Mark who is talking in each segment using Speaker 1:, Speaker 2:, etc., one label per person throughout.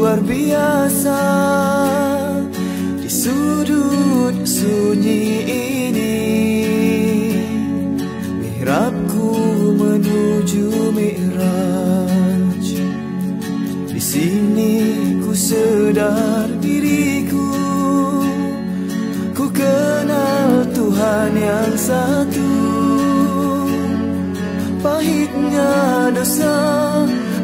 Speaker 1: luar biasa di sudut sunyi ini. Mihrabku menuju Mi'raj. Di sini ku sedar diriku, ku kenal Tuhan yang satu. Pahitnya dosa,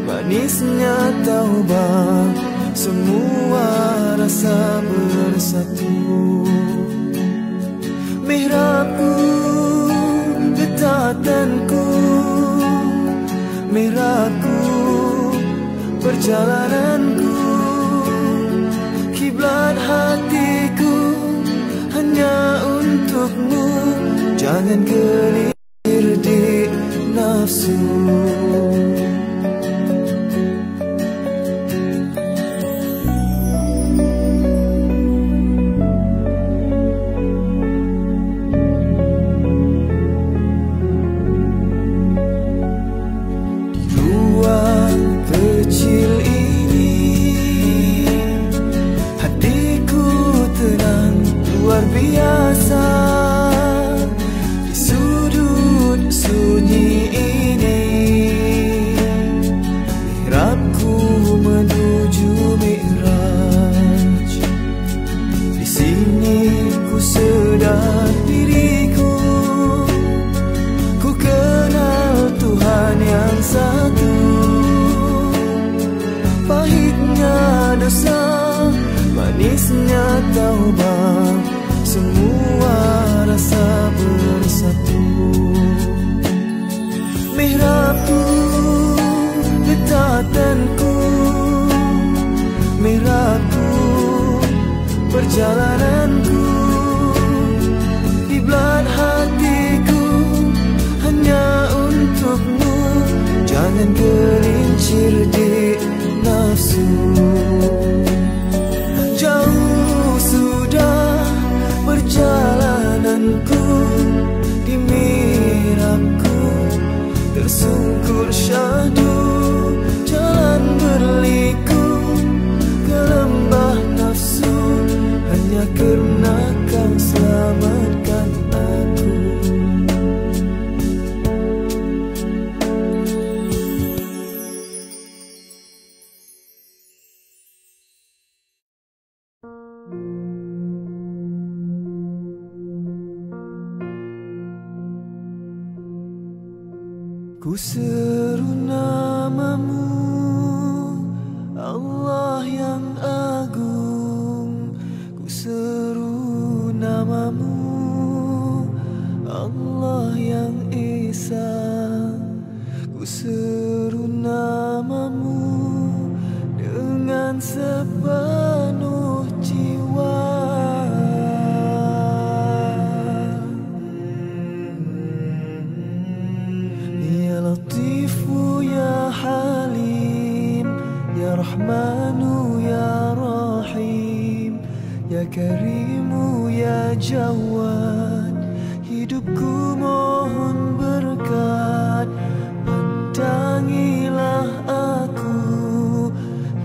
Speaker 1: manisnya taubat, semua rasa bersatu. Mihrabku, getatanku, mihrabku, perjalananku, kiblat hatiku hanya untukmu. Jangan gelincir di nafsu. Manisnya taubat, semua rasa bersatu. Mihrabku, getatanku, mihrabku, perjalananku, kiblat hatiku hanya untukmu. Jangan gelincir di nafsu. Jauh sudah perjalananku, di mihrabku tersungkur syahdu. Jalan berliku ke lembah nafsu, hanya karena kau selamatkan aku. Ku seru namamu, Allah yang agung. Ku seru namamu, Allah yang Esa. Ku seru namamu dengan sepenuh jiwa. Latifu ya Halim, ya Rahmanu ya Rahim, ya Karimu ya Jawad. Hidupku mohon berkat, pandangilah aku,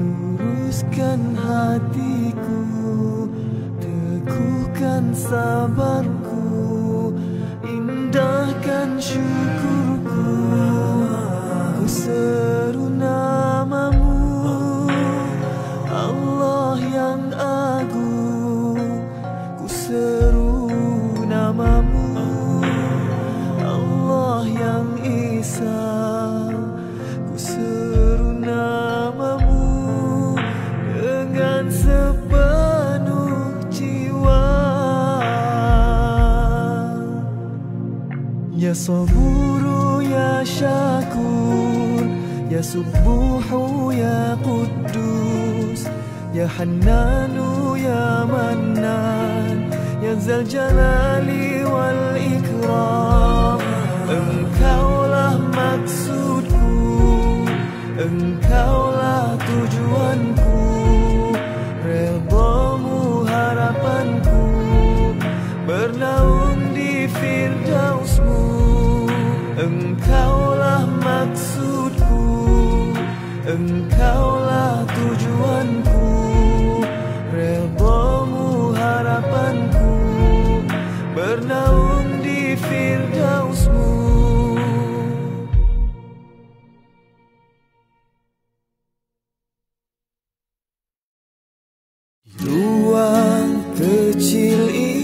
Speaker 1: luruskan hatiku, teguhkan sabarku, indahkan syukurku. Ku seru namamu, Allah yang agung. Ku seru namamu, Allah yang Esa. Ku seru namamu dengan sepenuh jiwa. Ya Saburu ya Syakur, ya Subuhu ya Quddus, ya Hannanu ya Mannan, ya Zal Jalali wal Ikram. Engkaulah maksudku, Engkaulah tujuanku, redamu harapanku, bernaung di Firdausmu. Engkaulah maksudku, Engkaulah tujuanku, redhamu harapanku, bernaung di firdausmu. Ruang kecil ini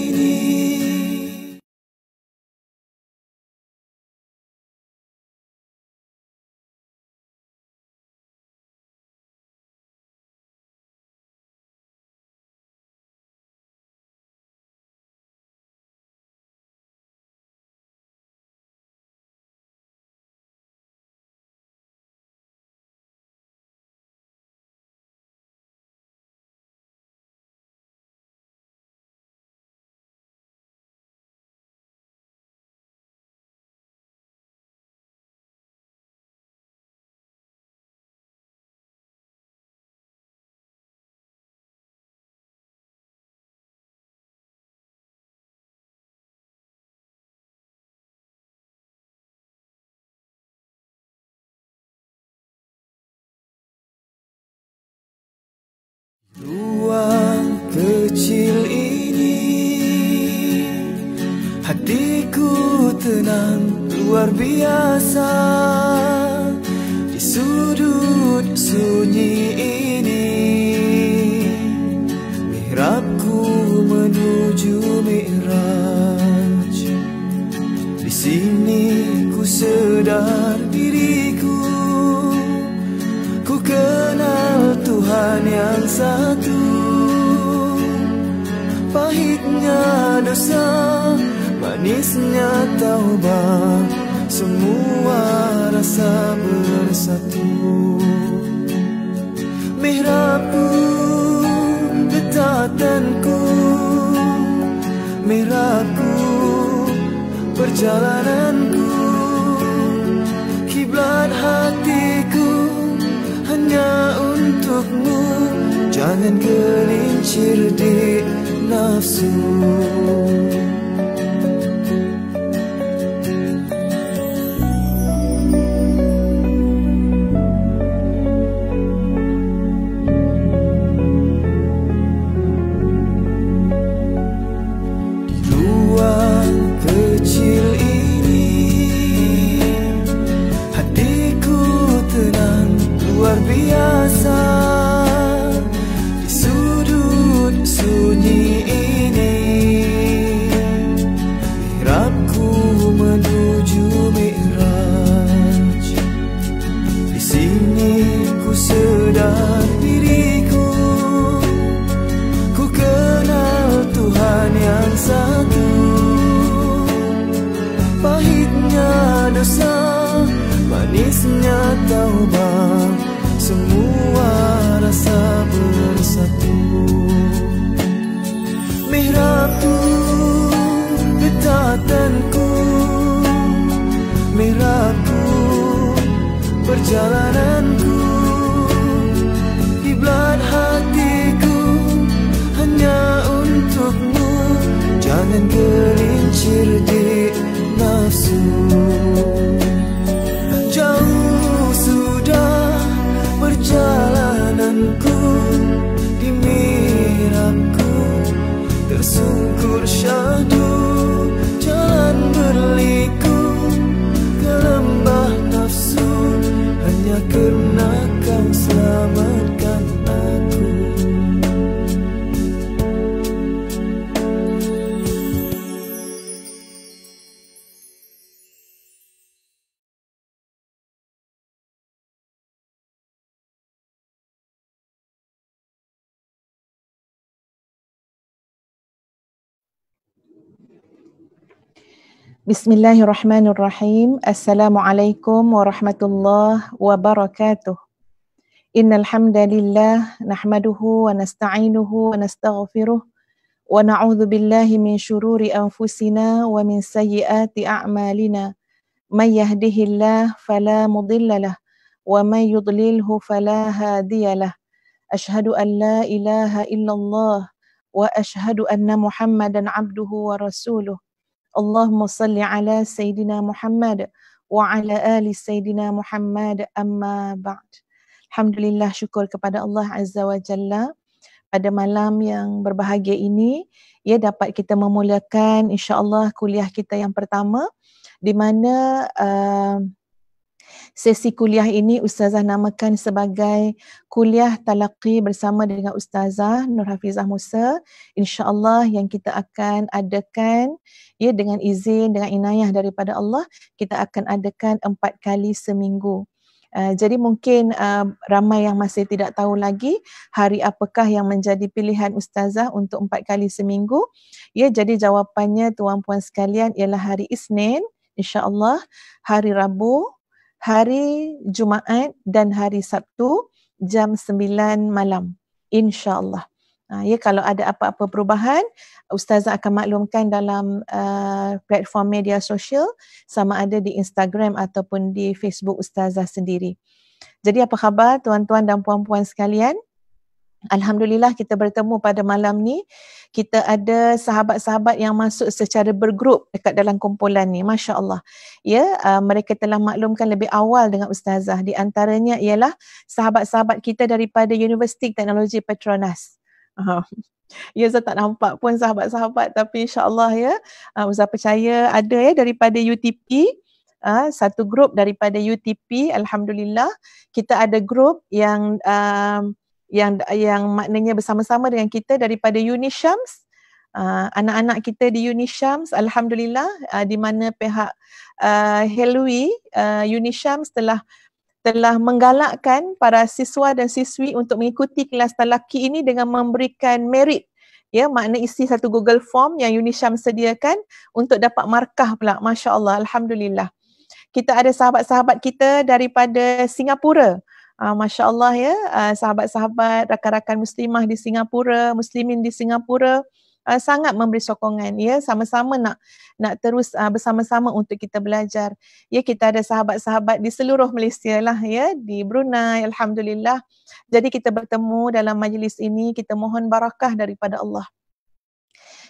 Speaker 1: ruang kecil ini, hatiku tenang luar biasa. Di sudut sunyi ini, mihrabku menuju mi'raj. Di sini ku sedar diriku, ku kenal Tuhan yang satu. Pahitnya dosa, manisnya taubat, semua rasa bersatu. Mihrabku, dekatanku, mihrabku, perjalananku, kiblat hatiku hanya untukmu. Jangan gelincir di nafsu. Di ruang kecil ini, hatiku tenang luar biasa. Di sudut sunyi ini, mihrabku menuju mi'raj. Di sini ku sedar diriku, ku kenal Tuhan yang satu. Pahitnya dosa, manisnya taubat, semua rasa bersatu. Mihrabku, dekatanku, mihrabku, perjalananku, kiblat hatiku hanya untukmu. Jangan gelincir di nafsu. Jauh sudah perjalananku, di mihrabku tersungkur syahdu. Jalan berliku ke lembah nafsu, hanya karena kau selamatkan aku.
Speaker 2: Bismillahirrahmanirrahim. Assalamualaikum warahmatullahi wabarakatuh. Innal hamdalillah nahmaduhu wa nasta'inuhu wa nastaghfiruh wa na'udzu billahi min syururi anfusina wa min sayyiati a'malina. May yahdihillah fala mudhillalah wa may yudlilhu fala hadiyalah. Asyhadu an la ilaha illallah wa asyhadu anna Muhammadan abduhu wa rasuluh. Allahumma salli ala Sayyidina Muhammad wa ala ali Sayyidina Muhammad, amma ba'd. Alhamdulillah, syukur kepada Allah Azza wa Jalla. Pada malam yang berbahagia ini, ya, dapat kita memulakan insya-Allah kuliah kita yang pertama, di mana sesi kuliah ini Ustazah namakan sebagai kuliah talaqi bersama dengan Ustazah Nur Hafizah Musa, insya-Allah yang kita akan adakan, ya, dengan izin, dengan inayah daripada Allah, kita akan adakan 4 kali seminggu. Jadi mungkin ramai yang masih tidak tahu lagi hari apakah yang menjadi pilihan Ustazah untuk 4 kali seminggu. Ya, jadi jawapannya tuan-puan sekalian ialah hari Isnin, insya-Allah, hari Rabu, hari Jumaat dan hari Sabtu jam 9 malam, insya-Allah. Ya, kalau ada apa-apa perubahan, Ustazah akan maklumkan dalam platform media sosial, sama ada di Instagram ataupun di Facebook Ustazah sendiri. Jadi apa khabar tuan-tuan dan puan-puan sekalian? Alhamdulillah kita bertemu pada malam ni. Kita ada sahabat-sahabat yang masuk secara bergrup dekat dalam kumpulan ni. Masya Allah. Ya, mereka telah maklumkan lebih awal dengan Ustazah. Di antaranya ialah sahabat-sahabat kita daripada Universiti Teknologi Petronas. Ya, saya tak nampak pun sahabat-sahabat, tapi insya-Allah ya, Ustazah percaya ada ya daripada UTP. Satu grup daripada UTP, alhamdulillah. Kita ada grup yang maknanya bersama-sama dengan kita daripada Unisyams, anak-anak kita di Unisyams, alhamdulillah, di mana pihak Helwi Unisyams telah menggalakkan para siswa dan siswi untuk mengikuti kelas talaqi ini dengan memberikan merit, ya, makna isi satu Google Form yang Unisyams sediakan untuk dapat markah pula. Masya Allah, alhamdulillah. Kita ada sahabat-sahabat kita daripada Singapura. Masya Allah ya, sahabat-sahabat, rakan-rakan muslimah di Singapura, muslimin di Singapura sangat memberi sokongan, ya, sama-sama nak terus bersama-sama untuk kita belajar. Ya, kita ada sahabat-sahabat di seluruh Malaysia lah, ya, di Brunei, alhamdulillah. Jadi kita bertemu dalam majlis ini, kita mohon barakah daripada Allah.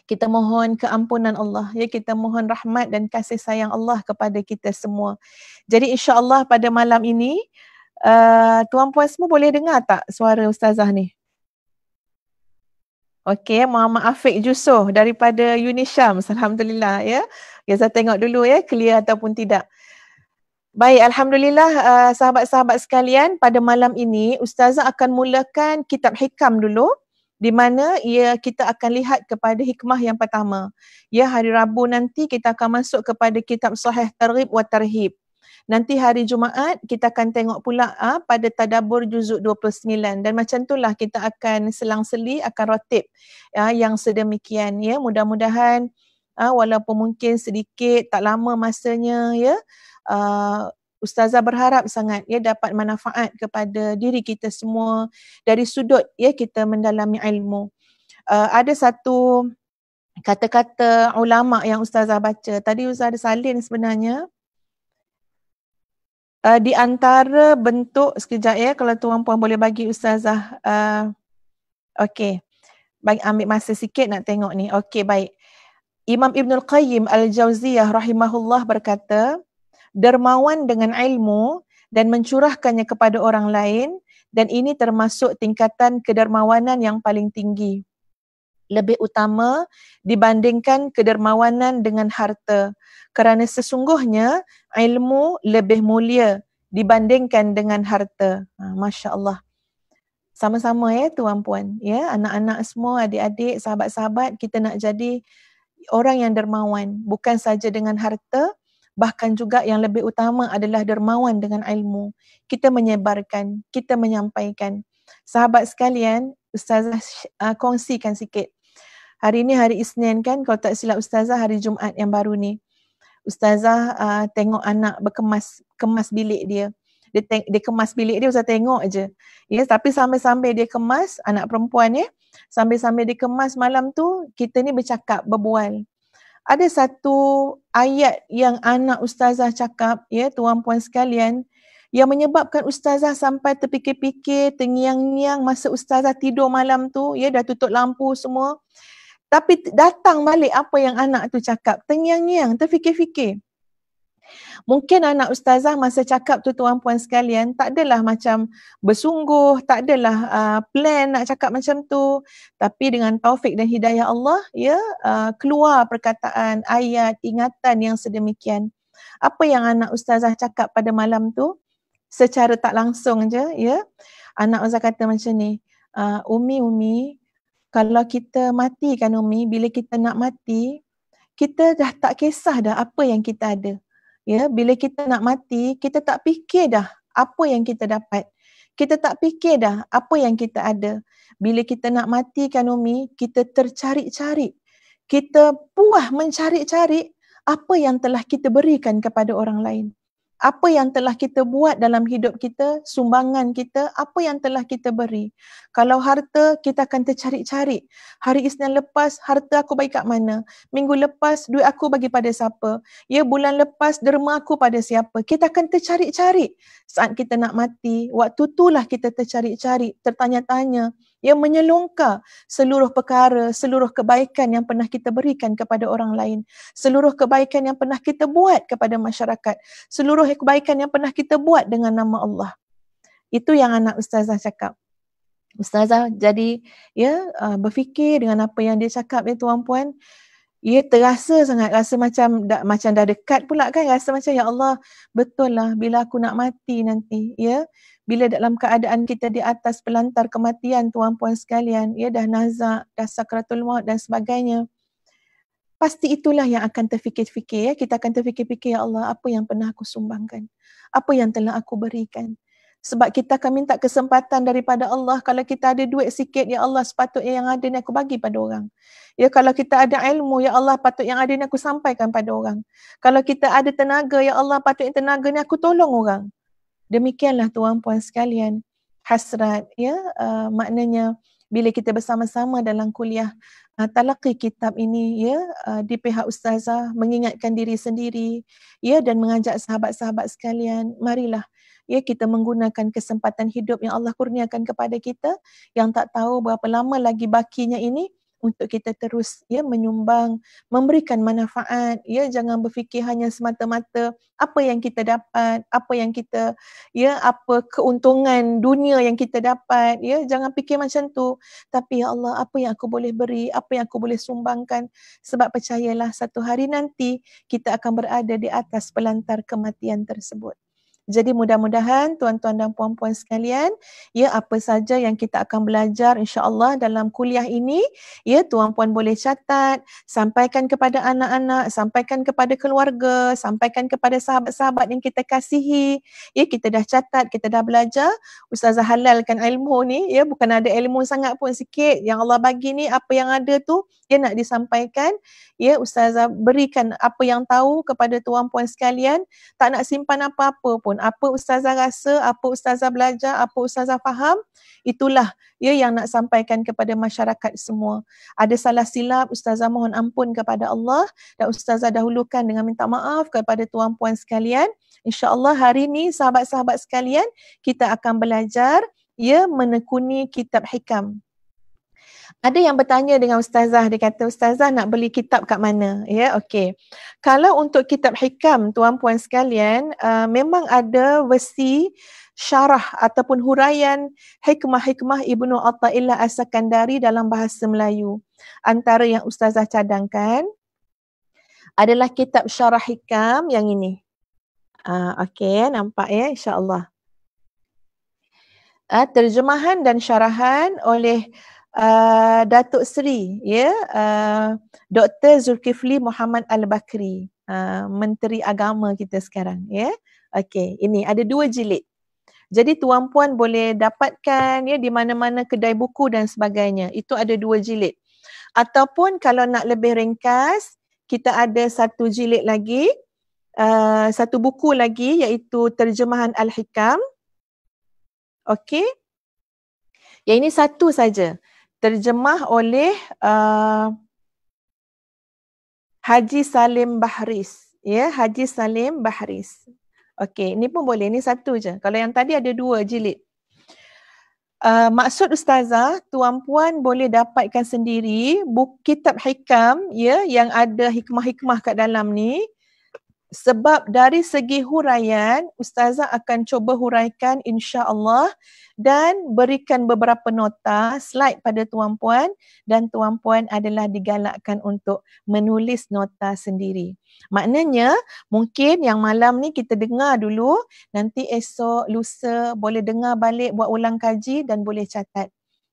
Speaker 2: Kita mohon keampunan Allah, ya, kita mohon rahmat dan kasih sayang Allah kepada kita semua. Jadi insya-Allah pada malam ini tuan-puan semua boleh dengar tak suara Ustazah ni? Okey, Muhammad Afiq Jusoh daripada Unisyams, alhamdulillah ya. Ya, saya tengok dulu ya, clear ataupun tidak. Baik, alhamdulillah sahabat-sahabat sekalian, pada malam ini Ustazah akan mulakan kitab hikam dulu, di mana kita akan lihat kepada hikmah yang pertama. Ya, hari Rabu nanti kita akan masuk kepada kitab Sahih Targhib wa Tarhib. Nanti hari Jumaat kita akan tengok pula pada Tadabbur juzuk 29, dan macam itulah kita akan selang-seli, akan ratib yang sedemikian, ya. Mudah-mudahan walaupun mungkin sedikit tak lama masanya, ya, Ustazah berharap sangat ya dapat manfaat kepada diri kita semua dari sudut ya kita mendalami ilmu. Ada satu kata-kata ulama yang Ustazah baca. Tadi Ustazah salin sebenarnya. Di antara bentuk, sekejap ya, kalau tuan-puan boleh bagi Ustazah. Okey, ambil masa sikit nak tengok ni. Okey, baik. Imam Ibnul Qayyim Al-Jauziyah rahimahullah berkata, dermawan dengan ilmu dan mencurahkannya kepada orang lain, dan ini termasuk tingkatan kedermawanan yang paling tinggi. Lebih utama dibandingkan kedermawanan dengan harta, kerana sesungguhnya ilmu lebih mulia dibandingkan dengan harta. Masya Allah. Sama-sama ya tuan-puan, ya, anak-anak semua, adik-adik, sahabat-sahabat, kita nak jadi orang yang dermawan, bukan saja dengan harta, bahkan juga yang lebih utama adalah dermawan dengan ilmu. Kita menyebarkan, kita menyampaikan. Sahabat sekalian, Ustazah kongsikan sikit. Hari ni hari Isnin kan, kalau tak silap Ustazah hari Jumaat yang baru ni. Ustazah tengok anak kemas bilik dia. Dia kemas bilik dia, Ustazah tengok je. Ya, tapi sambil-sambil dia kemas, anak perempuan ya, sambil-sambil dia kemas malam tu, kita ni berbual. Ada satu ayat yang anak Ustazah cakap, ya tuan-puan sekalian, yang menyebabkan Ustazah sampai terfikir-fikir, terngiang-ngiang masa Ustazah tidur malam tu, ya dah tutup lampu semua. Tapi datang balik apa yang anak tu cakap, terngiang-ngiang, terfikir-fikir. Mungkin anak ustazah masa cakap tu tuan-puan sekalian tak adalah macam bersungguh, tak adalah plan nak cakap macam tu, tapi dengan taufik dan hidayah Allah ya keluar perkataan, ayat, ingatan yang sedemikian. Apa yang anak ustazah cakap pada malam tu secara tak langsung je ya. Anak ustazah kata macam ni, Umi, kalau kita mati kan Umi, bila kita nak mati, kita dah tak kisah dah apa yang kita ada. Ya, bila kita nak mati, kita tak fikir dah apa yang kita dapat. Kita tak fikir dah apa yang kita ada. Bila kita nak mati kan Umi, kita tercari-cari. Kita puas mencari-cari apa yang telah kita berikan kepada orang lain. Apa yang telah kita buat dalam hidup kita, sumbangan kita, apa yang telah kita beri. Kalau harta, kita akan tercari-cari. Hari Isnin lepas, harta aku bagi kat mana? Minggu lepas, duit aku bagi pada siapa? Ya, bulan lepas, derma aku pada siapa? Kita akan tercari-cari. Saat kita nak mati, waktu itulah kita tercari-cari, tertanya-tanya. Ya, menyelongkar seluruh perkara, seluruh kebaikan yang pernah kita berikan kepada orang lain. Seluruh kebaikan yang pernah kita buat kepada masyarakat. Seluruh kebaikan yang pernah kita buat dengan nama Allah. Itu yang anak ustazah cakap. Ustazah jadi ya berfikir dengan apa yang dia cakap ni tuan-puan. Ya terasa sangat, rasa macam dah dekat pula kan, rasa macam ya Allah betul lah bila aku nak mati nanti ya. Bila dalam keadaan kita di atas pelantar kematian tuan-puan sekalian, ya dah nazak, dah sakratul maut dan sebagainya. Pasti itulah yang akan terfikir-fikir ya. Kita akan terfikir-fikir, ya Allah apa yang pernah aku sumbangkan? Apa yang telah aku berikan? Sebab kita akan minta kesempatan daripada Allah. Kalau kita ada duit sikit, ya Allah sepatutnya yang ada ni aku bagi pada orang. Ya kalau kita ada ilmu, ya Allah patut yang ada ni aku sampaikan pada orang. Kalau kita ada tenaga, ya Allah patutnya tenaga ni aku tolong orang. Demikianlah tuan-puan sekalian, hasrat ya maknanya bila kita bersama-sama dalam kuliah talaqi kitab ini ya di pihak ustazah mengingatkan diri sendiri ya dan mengajak sahabat-sahabat sekalian, marilah ya kita menggunakan kesempatan hidup yang Allah kurniakan kepada kita yang tak tahu berapa lama lagi bakinya ini untuk kita terus ya menyumbang, memberikan manfaat ya, jangan berfikir hanya semata-mata apa yang kita dapat, apa yang kita ya apa keuntungan dunia yang kita dapat ya, jangan fikir macam tu, tapi ya Allah apa yang aku boleh beri, apa yang aku boleh sumbangkan, sebab percayalah satu hari nanti kita akan berada di atas pelantar kematian tersebut. Jadi mudah-mudahan tuan-tuan dan puan-puan sekalian, ya apa saja yang kita akan belajar insya-Allah dalam kuliah ini, ya tuan-puan boleh catat, sampaikan kepada anak-anak, sampaikan kepada keluarga, sampaikan kepada sahabat-sahabat yang kita kasihi. Ya kita dah catat, kita dah belajar, ustazah halalkan ilmu ni, ya bukan ada ilmu sangat pun, sikit yang Allah bagi ni, apa yang ada tu ya nak disampaikan. Ya ustazah berikan apa yang tahu kepada tuan-puan sekalian, tak nak simpan apa-apa pun. Apa ustazah rasa, apa ustazah belajar, apa ustazah faham, itulah ya yang nak sampaikan kepada masyarakat semua. Ada salah silap, ustazah mohon ampun kepada Allah dan ustazah dahulukan dengan minta maaf kepada tuan-puan sekalian. InsyaAllah hari ni sahabat-sahabat sekalian kita akan belajar ya menekuni kitab hikam. Ada yang bertanya dengan ustazah, dia kata ustazah nak beli kitab kat mana? Ya, okey. Kalau untuk kitab hikam tuan-puan sekalian, memang ada versi syarah ataupun huraian hikmah-hikmah Ibnu Athaillah As-Sakandari dalam bahasa Melayu. Antara yang ustazah cadangkan adalah kitab syarah hikam yang ini. Okey, nampak ya insya-Allah. Terjemahan dan syarahan oleh Datuk Seri ya Dr. Zulkifli Muhammad Al-Bakri, Menteri Agama kita sekarang ya. Okey, ini ada 2 jilid. Jadi tuan-puan boleh dapatkan ya di mana-mana kedai buku dan sebagainya. Itu ada 2 jilid. Ataupun kalau nak lebih ringkas, kita ada 1 jilid lagi, 1 buku lagi iaitu Terjemahan Al-Hikam. Okey. Yang ini 1 saja. Terjemah oleh Haji Salim Bahris. Ya, Haji Salim Bahris. Okey, ini pun boleh. Ini 1 je. Kalau yang tadi ada 2 jilid. Maksud ustazah, tuan-puan boleh dapatkan sendiri buku kitab hikam ya yang ada hikmah-hikmah kat dalam ni. Sebab dari segi huraian, Ustazah akan cuba huraikan insya-Allah dan berikan beberapa nota slide pada tuan-puan, dan tuan-puan adalah digalakkan untuk menulis nota sendiri. Maknanya mungkin yang malam ni kita dengar dulu, nanti esok lusa boleh dengar balik, buat ulang kaji dan boleh catat.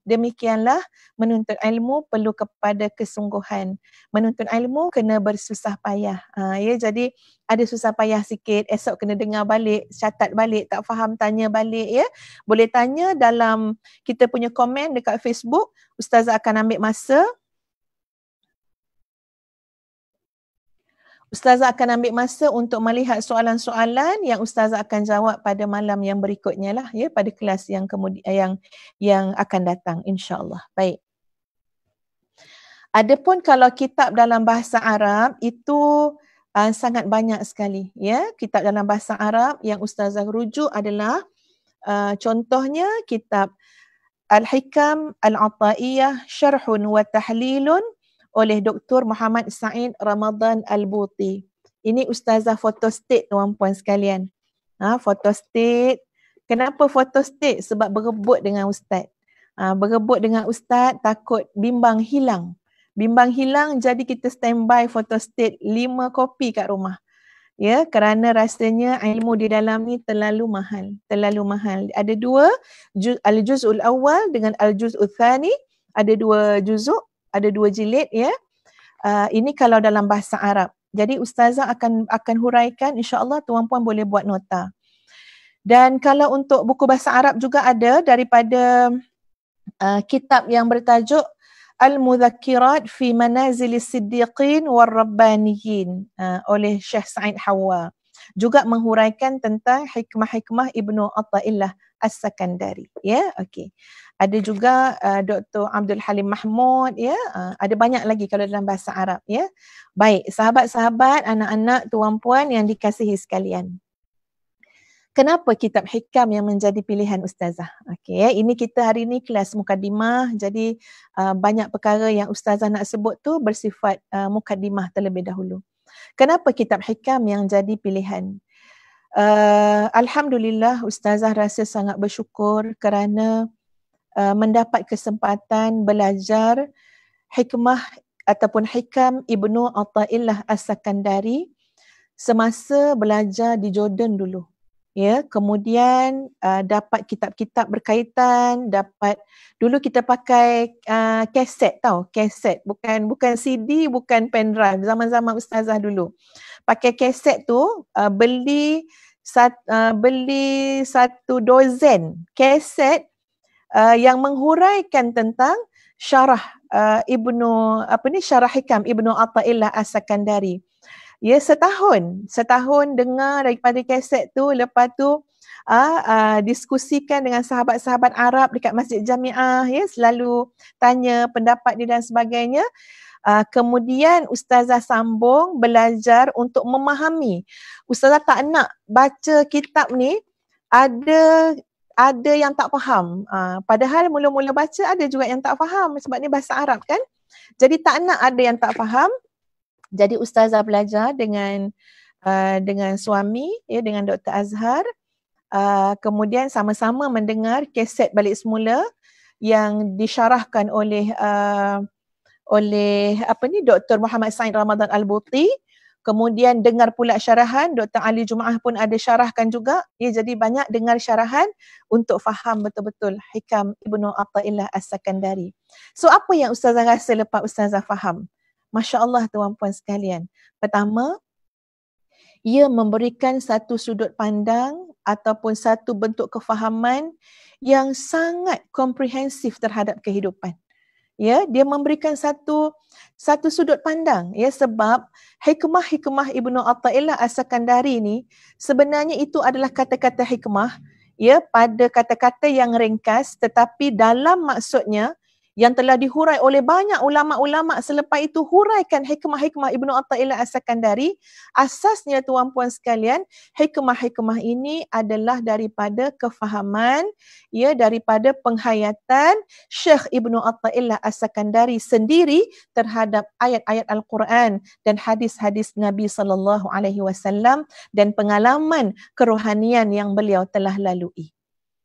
Speaker 2: Demikianlah menuntut ilmu perlu kepada kesungguhan. Menuntut ilmu kena bersusah payah. Ya, jadi ada susah payah sikit, esok kena dengar balik, catat balik, tak faham tanya balik ya. Boleh tanya dalam kita punya komen dekat Facebook, Ustazah akan ambil masa. Ustazah akan ambil masa untuk melihat soalan-soalan yang Ustazah akan jawab pada malam yang berikutnya lah ya, pada kelas yang kemudian yang akan datang insya-Allah. Baik. Adapun kalau kitab dalam bahasa Arab itu sangat banyak sekali ya. Kitab dalam bahasa Arab yang Ustazah rujuk adalah contohnya kitab Al-Hikam Al-Ataiyah Syarhun wa Tahlilun oleh Dr. Muhammad Said Ramadan Al-Buti. Ini Ustazah photostate tuan-puan sekalian. Photostate. Kenapa photostate? Sebab berebut dengan Ustaz. Berebut dengan Ustaz takut bimbang hilang. Bimbang hilang jadi kita standby photostate 5 kopi kat rumah. Ya, kerana rasanya ilmu di dalam ni terlalu mahal. Ada dua, Al-Juz'ul Awal dengan Al-Juz'ul Thani. Ada 2 juzuk, ada 2 jilid ya. Ini kalau dalam bahasa Arab. Jadi Ustazah akan huraikan, insya-Allah tuan-puan boleh buat nota. Dan kalau untuk buku bahasa Arab juga ada daripada kitab yang bertajuk Al-Mudzakirat fi Manazilis Siddiqin war Rabbaniyin oleh Syekh Said Hawa. Juga menghuraikan tentang hikmah-hikmah Ibnu Athaillah As-Sakandari. Ya, okey. Ada juga Dr. Abdul Halim Mahmud ya. Ada banyak lagi kalau dalam bahasa Arab ya. Baik, sahabat-sahabat, anak-anak, tuan-puan yang dikasihi sekalian. Kenapa kitab hikam yang menjadi pilihan Ustazah? Okey, ini kita hari ini kelas mukadimah, jadi banyak perkara yang Ustazah nak sebut tu bersifat mukadimah terlebih dahulu. Kenapa kitab hikam yang jadi pilihan? Alhamdulillah Ustazah rasa sangat bersyukur kerana mendapat kesempatan belajar hikmah ataupun hikam Ibnu Athaillah As-Sakandari semasa belajar di Jordan dulu. Ya, kemudian dapat kitab-kitab berkaitan, dapat dulu kita pakai kaset kaset, bukan CD, bukan pen drive, zaman-zaman Ustazah dulu. Pakai kaset tu beli 1 dozen kaset yang menghuraikan tentang syarah syarah hikam Ibnu Athaillah As-Sakandari. Ya, setahun dengar daripada kaset tu, lepas tu diskusikan dengan sahabat-sahabat Arab dekat Masjid Jamiah ya, selalu tanya pendapat dia dan sebagainya. Kemudian Ustazah sambung belajar untuk memahami. Ustazah tak nak baca kitab ni ada yang tak faham. Padahal mula-mula baca ada juga yang tak faham sebab ni bahasa Arab kan. Jadi tak nak ada yang tak faham. Jadi Ustazah belajar dengan suami ya, dengan Dr. Azhar. Kemudian sama-sama mendengar kaset balik semula yang disyarahkan oleh Dr. Muhammad Said Ramadan Al-Buti. Kemudian dengar pula syarahan Dr. Ali Jumaah pun ada syarahkan juga. Ya, jadi banyak dengar syarahan untuk faham betul-betul hikam Ibnu Athaillah As-Sakandari. So apa yang Ustazah rasa lepas Ustazah faham? Masya-Allah tuan-puan sekalian. Pertama, ia memberikan satu sudut pandang ataupun satu bentuk kefahaman yang sangat komprehensif terhadap kehidupan. Ya, dia memberikan satu sudut pandang ya, sebab hikmah-hikmah Ibnu Athaillah As-Sakandari ni sebenarnya itu adalah kata-kata hikmah ya, pada kata-kata yang ringkas, tetapi dalam maksudnya yang telah dihurai oleh banyak ulama-ulama selepas itu, huraikan hikmah-hikmah Ibnu Athaillah As-Sakandari. Asasnya tuan-puan sekalian, hikmah-hikmah ini adalah daripada kefahaman, ya, daripada penghayatan Syekh Ibnu Athaillah As-Sakandari sendiri terhadap ayat-ayat Al-Quran dan hadis-hadis Nabi SAW dan pengalaman kerohanian yang beliau telah lalui.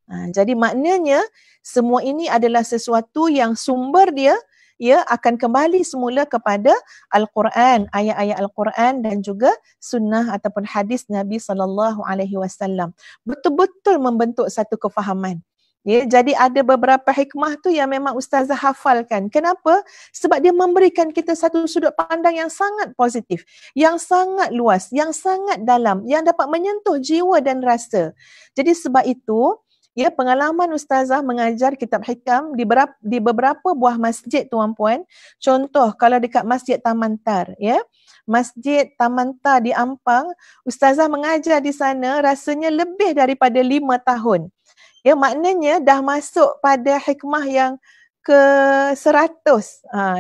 Speaker 2: Jadi maknanya semua ini adalah sesuatu yang sumber dia, ya, akan kembali semula kepada Al-Quran, ayat-ayat Al-Quran dan juga sunnah ataupun hadis Nabi SAW. Betul-betul membentuk satu kefahaman. Ya, jadi ada beberapa hikmah tu yang memang Ustazah hafalkan. Kenapa? Sebab dia memberikan kita satu sudut pandang yang sangat positif, yang sangat luas, yang sangat dalam, yang dapat menyentuh jiwa dan rasa. Jadi sebab itu, ya, pengalaman Ustazah mengajar kitab hikam di beberapa buah masjid tuan-puan. Contoh kalau dekat Masjid Taman Tar, ya. Masjid Taman Tar di Ampang, Ustazah mengajar di sana rasanya lebih daripada 5 tahun. Ya, maknanya dah masuk pada hikmah yang ke-100.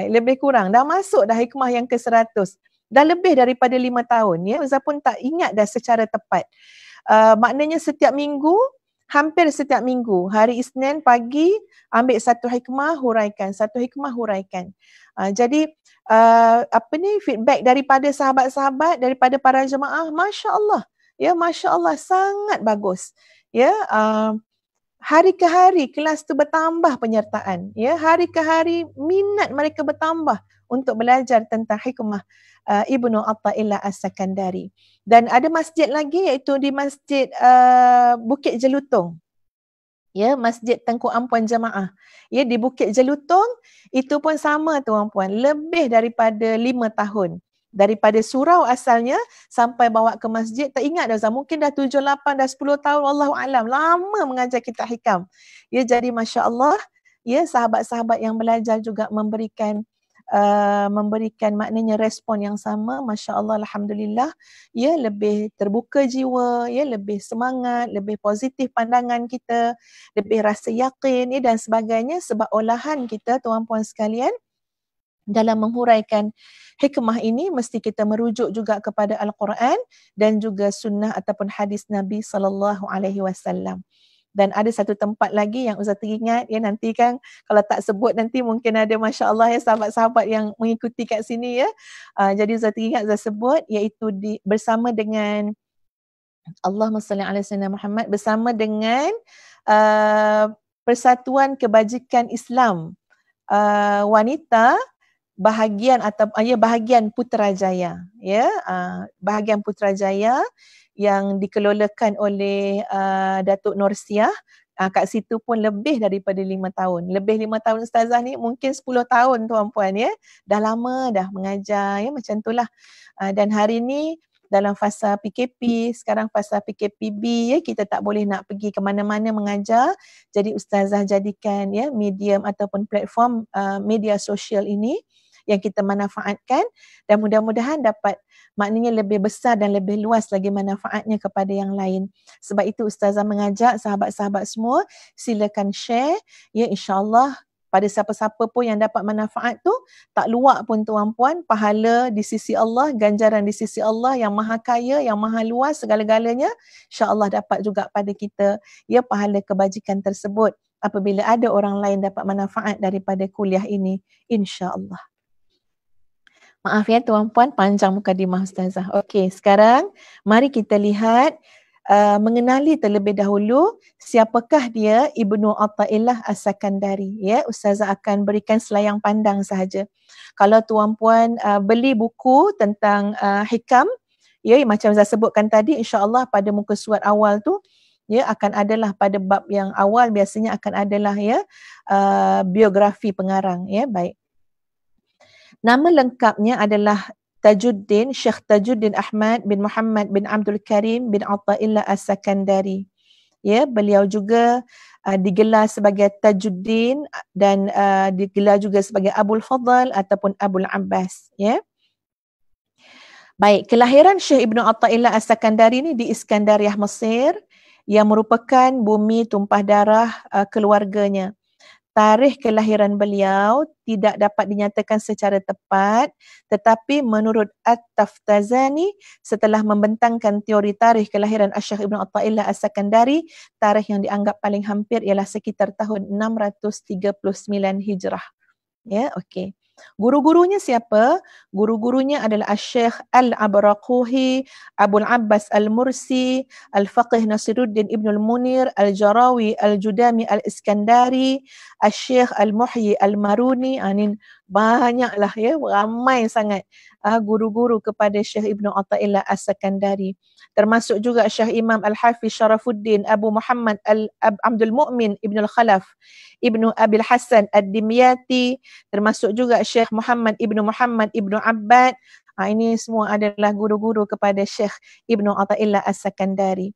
Speaker 2: Lebih kurang dah masuk dah hikmah yang ke-100. Dah lebih daripada 5 tahun, ya. Ustazah pun tak ingat dah secara tepat. Maknanya setiap minggu, hampir setiap minggu, hari Isnin pagi ambil satu hikmah, huraikan, satu hikmah, huraikan. Jadi feedback daripada sahabat-sahabat, daripada para jemaah, Masya Allah, ya, Masya Allah, sangat bagus. Ya, hari ke hari kelas tu bertambah penyertaan, ya, hari ke hari minat mereka bertambah untuk belajar tentang hikmah Ibnu Athaillah As-Sakandari. Dan ada masjid lagi iaitu di Masjid Bukit Jelutong. Ya, Masjid Tengku Ampuan Jamaah. Ya, di Bukit Jelutong itu pun sama tuan-puan, lebih daripada 5 tahun. Daripada surau asalnya sampai bawa ke masjid, tak ingat dah, mungkin dah 7, 8, dah 10 tahun, Wallahualam, lama mengajar kitab hikam. Ya, jadi Masya Allah, ya, sahabat-sahabat yang belajar juga memberikan maknanya respon yang sama. Masya Allah, Alhamdulillah, ya, lebih terbuka jiwa, ya, lebih semangat, lebih positif pandangan kita, lebih rasa yakin, ya, dan sebagainya, sebab olahan kita tuan-puan sekalian dalam menghuraikan hikmah ini mesti kita merujuk juga kepada Al-Quran dan juga sunnah ataupun hadis Nabi SAW. Dan ada satu tempat lagi yang Ustaz teringat, ya, nanti kan kalau tak sebut nanti mungkin ada Masya Allah, ya, sahabat-sahabat yang mengikuti kat sini, ya. Jadi Ustaz teringat, Ustaz sebut, iaitu bersama dengan Allahumma salli ala sayyidina Muhammad, bersama dengan Persatuan Kebajikan Islam Wanita bahagian bahagian Putrajaya, ya, bahagian Putrajaya yang dikelolakan oleh Datuk Norsiah. Kat situ pun lebih daripada 5 tahun. Lebih 5 tahun Ustazah ni, mungkin 10 tahun tuan-puan, ya. Dah lama dah mengajar, ya, macam itulah. Dan hari ni dalam fasa PKP, sekarang fasa PKPB, ya, kita tak boleh nak pergi ke mana-mana mengajar. Jadi Ustazah jadikan, ya, medium ataupun platform media sosial ini yang kita manfaatkan, dan mudah-mudahan dapat maknanya lebih besar dan lebih luas lagi manfaatnya kepada yang lain. Sebab itu Ustazah mengajak sahabat-sahabat semua, silakan share, ya, insya-Allah pada siapa-siapa pun yang dapat manfaat tu, tak luak pun tuan-puan, pahala di sisi Allah, ganjaran di sisi Allah yang maha kaya, yang maha luas segala-galanya, insya-Allah dapat juga pada kita, ya, pahala kebajikan tersebut apabila ada orang lain dapat manfaat daripada kuliah ini, insya-Allah. Maaf, ya, tuan-puan, panjang mukadimah Ustazah. Okey, sekarang mari kita lihat mengenali terlebih dahulu siapakah dia Ibnu Athaillah As-Sakandari, ya. Ustazah akan berikan selayang pandang sahaja. Kalau tuan-puan beli buku tentang hikam, ya, macam saya sebutkan tadi, insya-Allah pada muka surat awal tu, ya, akan adalah pada bab yang awal biasanya akan adalah, ya, biografi pengarang, ya. Baik. Nama lengkapnya adalah Tajuddin, Syekh Tajuddin Ahmad bin Muhammad bin Abdul Karim bin Athaillah As-Sakandari. Ya, beliau juga digelar sebagai Tajuddin dan digelar juga sebagai Abul Fadl ataupun Abul Abbas, ya. Baik, kelahiran Syekh Ibnu Athaillah As-Sakandari ini di Iskandariah, Mesir, yang merupakan bumi tumpah darah keluarganya. tarikh kelahiran beliau tidak dapat dinyatakan secara tepat, tetapi menurut At-Taftazani setelah membentangkan teori tarikh kelahiran Asy-Syaikh Ibnu Athaillah As-Sakandari, tarikh yang dianggap paling hampir ialah sekitar tahun 639 Hijrah. Ya, okey. Guru-gurunya siapa? Guru-gurunya adalah Asy-Syaikh Al-Abraquhi, Abul Abbas Al-Mursi, Al-Faqih Nasiruddin Ibnul Munir, Al-Jarawi, Al-Judami Al-Iskandari, Asy-Syaikh Al-Muhyi Al-Maruni. Ini banyaklah ya, ramai sangat guru-guru kepada Syekh Ibnu Athaillah As-Sakandari. Termasuk juga Syekh Imam Al-Hafiz Syarafuddin Abu Muhammad Abdul Mu'min Ibnul Khalaf, Ibnu Abil Hasan Ad-Dimyati, termasuk juga Syekh Muhammad Ibnu Abbad. Ini semua adalah guru-guru kepada Syekh Ibnu Athaillah As-Sakandari.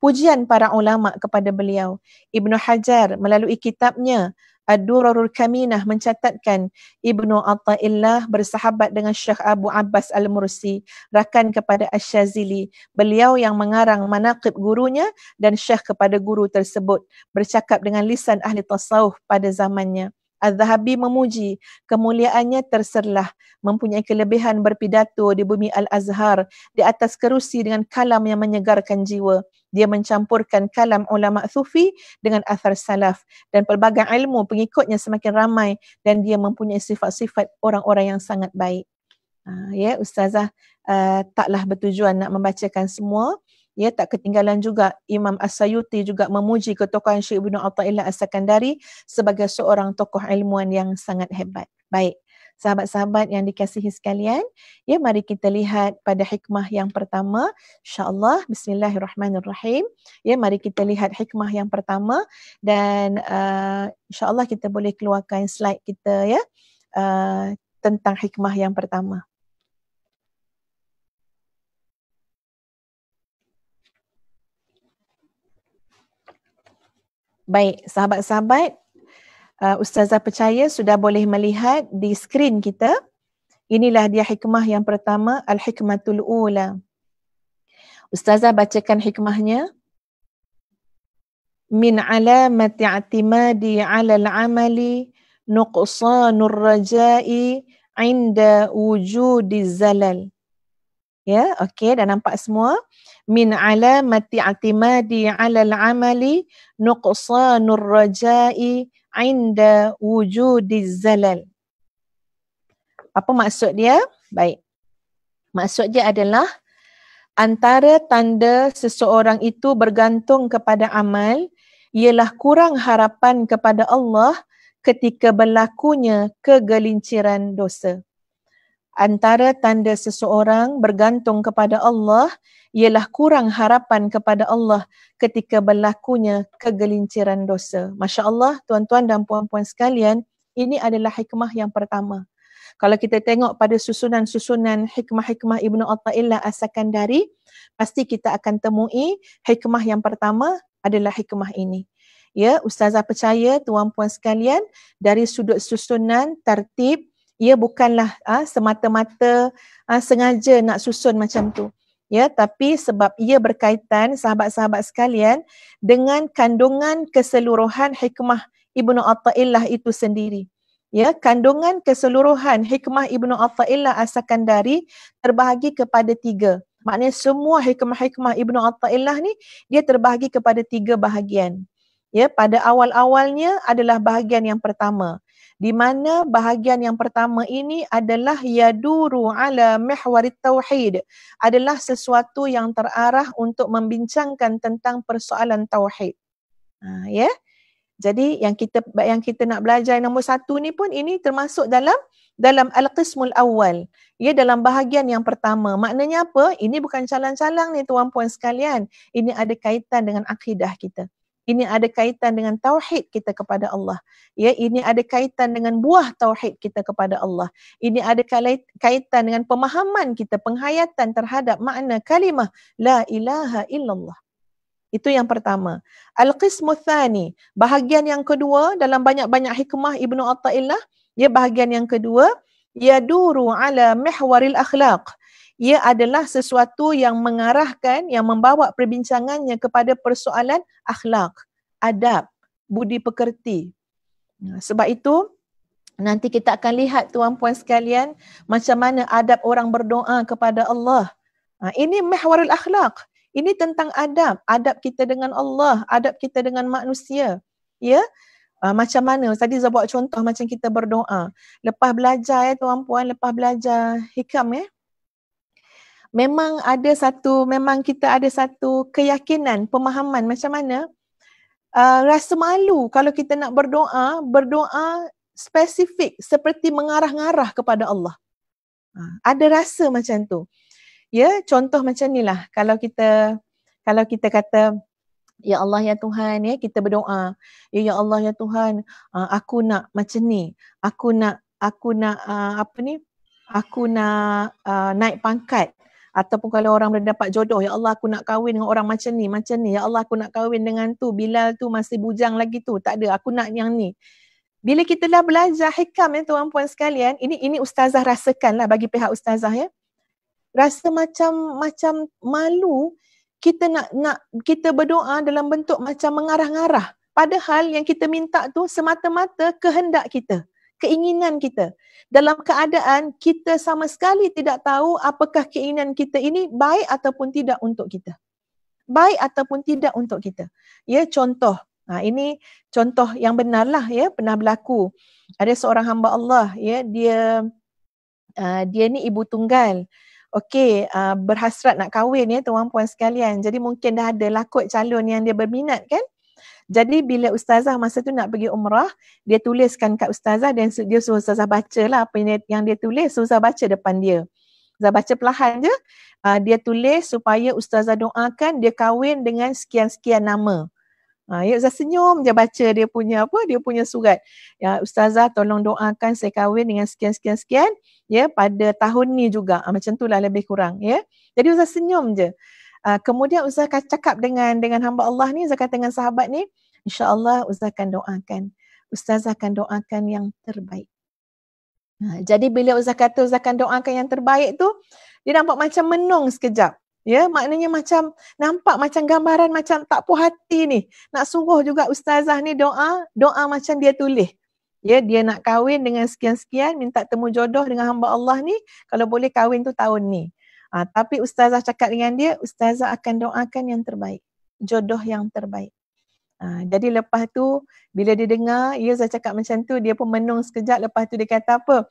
Speaker 2: Pujian para ulama kepada beliau. Ibnu Hajar melalui kitabnya Ad-Durarul Kaminah mencatatkan Ibnu Athaillah bersahabat dengan Syekh Abu Abbas Al-Mursi, rakan kepada Asy-Syazili. Beliau yang mengarang manaqib gurunya dan syekh kepada guru tersebut, bercakap dengan lisan ahli tasawuf pada zamannya. Az-Zahabi memuji kemuliaannya terserlah, mempunyai kelebihan berpidato di bumi Al-Azhar di atas kerusi dengan kalam yang menyegarkan jiwa. Dia mencampurkan kalam ulama sufi dengan athar salaf dan pelbagai ilmu pengikutnya semakin ramai dan dia mempunyai sifat-sifat orang-orang yang sangat baik. Ya, Ustazah taklah bertujuan nak membacakan semua. Ya, tak ketinggalan juga Imam As-Sayuti juga memuji ketokohan Syekh Ibnu Athaillah As-Sakandari sebagai seorang tokoh ilmuwan yang sangat hebat. Baik, sahabat-sahabat yang dikasihi sekalian, ya mari kita lihat pada hikmah yang pertama. InsyaAllah, bismillahirrahmanirrahim. Ya, mari kita lihat hikmah yang pertama dan insyaAllah kita boleh keluarkan slide kita ya tentang hikmah yang pertama. Baik, sahabat-sahabat, Ustazah percaya sudah boleh melihat di skrin kita. Inilah dia hikmah yang pertama, Al-Hikmatul Ula. Ustazah bacakan hikmahnya. Min alamati i'timadi 'ala al-'amali nuqsanur raja'i 'inda wujudi zalal. Ya, okey, dah nampak semua. Min alamati i'timadi 'ala al-'amali nuqsanur raja'i 'inda wujudi zalal. Apa maksud dia? Baik. Maksud dia adalah antara tanda seseorang itu bergantung kepada amal ialah kurang harapan kepada Allah ketika berlakunya kegelinciran dosa. Antara tanda seseorang bergantung kepada Allah ialah kurang harapan kepada Allah ketika berlakunya kegelinciran dosa. Masya Allah, tuan-tuan dan puan-puan sekalian, ini adalah hikmah yang pertama. Kalau kita tengok pada susunan-susunan hikmah-hikmah Ibnu Athaillah As-Sakandari, pasti kita akan temui hikmah yang pertama adalah hikmah ini. Ya, Ustazah percaya tuan-puan sekalian, dari sudut susunan tertib, ia bukanlah semata-mata sengaja nak susun macam tu. Ya, tapi sebab ia berkaitan, sahabat-sahabat sekalian, dengan kandungan keseluruhan hikmah Ibnu Athaillah itu sendiri. Ya, kandungan keseluruhan hikmah Ibnu Athaillah As-Sakandari terbahagi kepada 3. Maknanya semua hikmah-hikmah Ibnu Athaillah ni dia terbahagi kepada 3 bahagian. Ya, pada awal-awalnya adalah bahagian yang pertama, di mana bahagian yang pertama ini adalah yaduru ala mihwarit tauhid, adalah sesuatu yang terarah untuk membincangkan tentang persoalan tauhid. Ya. Jadi yang kita nak belajar nombor 1 ni pun ini termasuk dalam al-qismul awal. Ya, dalam bahagian yang pertama. Maknanya apa? Ini bukan calang-calang ni tuan-puan sekalian. Ini ada kaitan dengan akidah kita. Ini ada kaitan dengan tauhid kita kepada Allah. Ya, ini ada kaitan dengan buah tauhid kita kepada Allah. Ini ada kaitan dengan pemahaman kita, penghayatan terhadap makna kalimah la ilaha illallah. Itu yang pertama. Al-qismu tsani, bahagian yang kedua dalam banyak-banyak hikmah Ibnu Athaillah, ya, bahagian yang kedua, yaduru ala mihwaril akhlaq. Ia adalah sesuatu yang mengarahkan, yang membawa perbincangannya kepada persoalan akhlak, adab, budi pekerti. Sebab itu nanti kita akan lihat tuan-puan sekalian macam mana adab orang berdoa kepada Allah. Ini mahwarul akhlak. Ini tentang adab. Adab kita dengan Allah, adab kita dengan manusia. Ya. Macam mana? Tadi saya buat contoh macam kita berdoa. Lepas belajar tuan-puan, lepas belajar hikam memang kita ada satu keyakinan, pemahaman macam mana rasa malu kalau kita nak berdoa spesifik seperti mengarah-ngarah kepada Allah. Ada rasa macam tu. Ya, contoh macam inilah. Kalau kita kata ya Allah ya Tuhan, ya kita berdoa, ya Allah ya Tuhan, aku nak macam ni. Aku nak naik pangkat. Ataupun kalau orang dah dapat jodoh, ya Allah aku nak kahwin dengan orang macam ni. Ya Allah aku nak kahwin dengan tu, Bilal tu masih bujang lagi tu. Tak ada, aku nak yang ni. Bila kita dah belajar hikam tuan-puan sekalian, ini ustazah rasakanlah bagi pihak ustazah rasa macam malu kita nak kita berdoa dalam bentuk macam mengarah-ngarah. Padahal yang kita minta tu semata-mata kehendak kita, keinginan kita. Dalam keadaan kita sama sekali tidak tahu apakah keinginan kita ini baik ataupun tidak untuk kita. Baik ataupun tidak untuk kita. Ya, contoh. Ini contoh yang benarlah pernah berlaku. Ada seorang hamba Allah dia ni ibu tunggal. Okey, berhasrat nak kahwin tuan-puan sekalian. Jadi mungkin dah ada lakut calon yang dia berminat kan. Jadi bila ustazah masa tu nak pergi umrah, dia tuliskan kat ustazah dan dia suruh ustazah bacalah apa yang dia tulis, ustazah baca depan dia. Ustazah baca perlahan je. Dia tulis supaya ustazah doakan dia kahwin dengan sekian-sekian nama. Ustazah senyum je baca dia punya surat. Ya ustazah tolong doakan saya kahwin dengan sekian-sekian pada tahun ni juga. Macam itulah lebih kurang Jadi ustazah senyum je. Kemudian ustazah cakap dengan hamba Allah ni, ustazah kata dengan sahabat ni, insya-Allah ustazah akan doakan. Ustazah akan doakan yang terbaik. Jadi bila ustazah kata ustazah akan doakan yang terbaik tu, dia nampak macam menung sekejap. Ya, maknanya macam nampak macam gambaran macam tak puas hati ni. Nak suruh juga ustazah ni doa macam dia tulis. Ya, dia nak kahwin dengan sekian-sekian, minta temu jodoh dengan hamba Allah ni, kalau boleh kahwin tu tahun ni. Tapi ustazah cakap dengan dia, ustazah akan doakan yang terbaik. Jodoh yang terbaik. Jadi lepas tu, bila dia dengar, saya cakap macam tu, dia pun menung sekejap, lepas tu dia kata apa?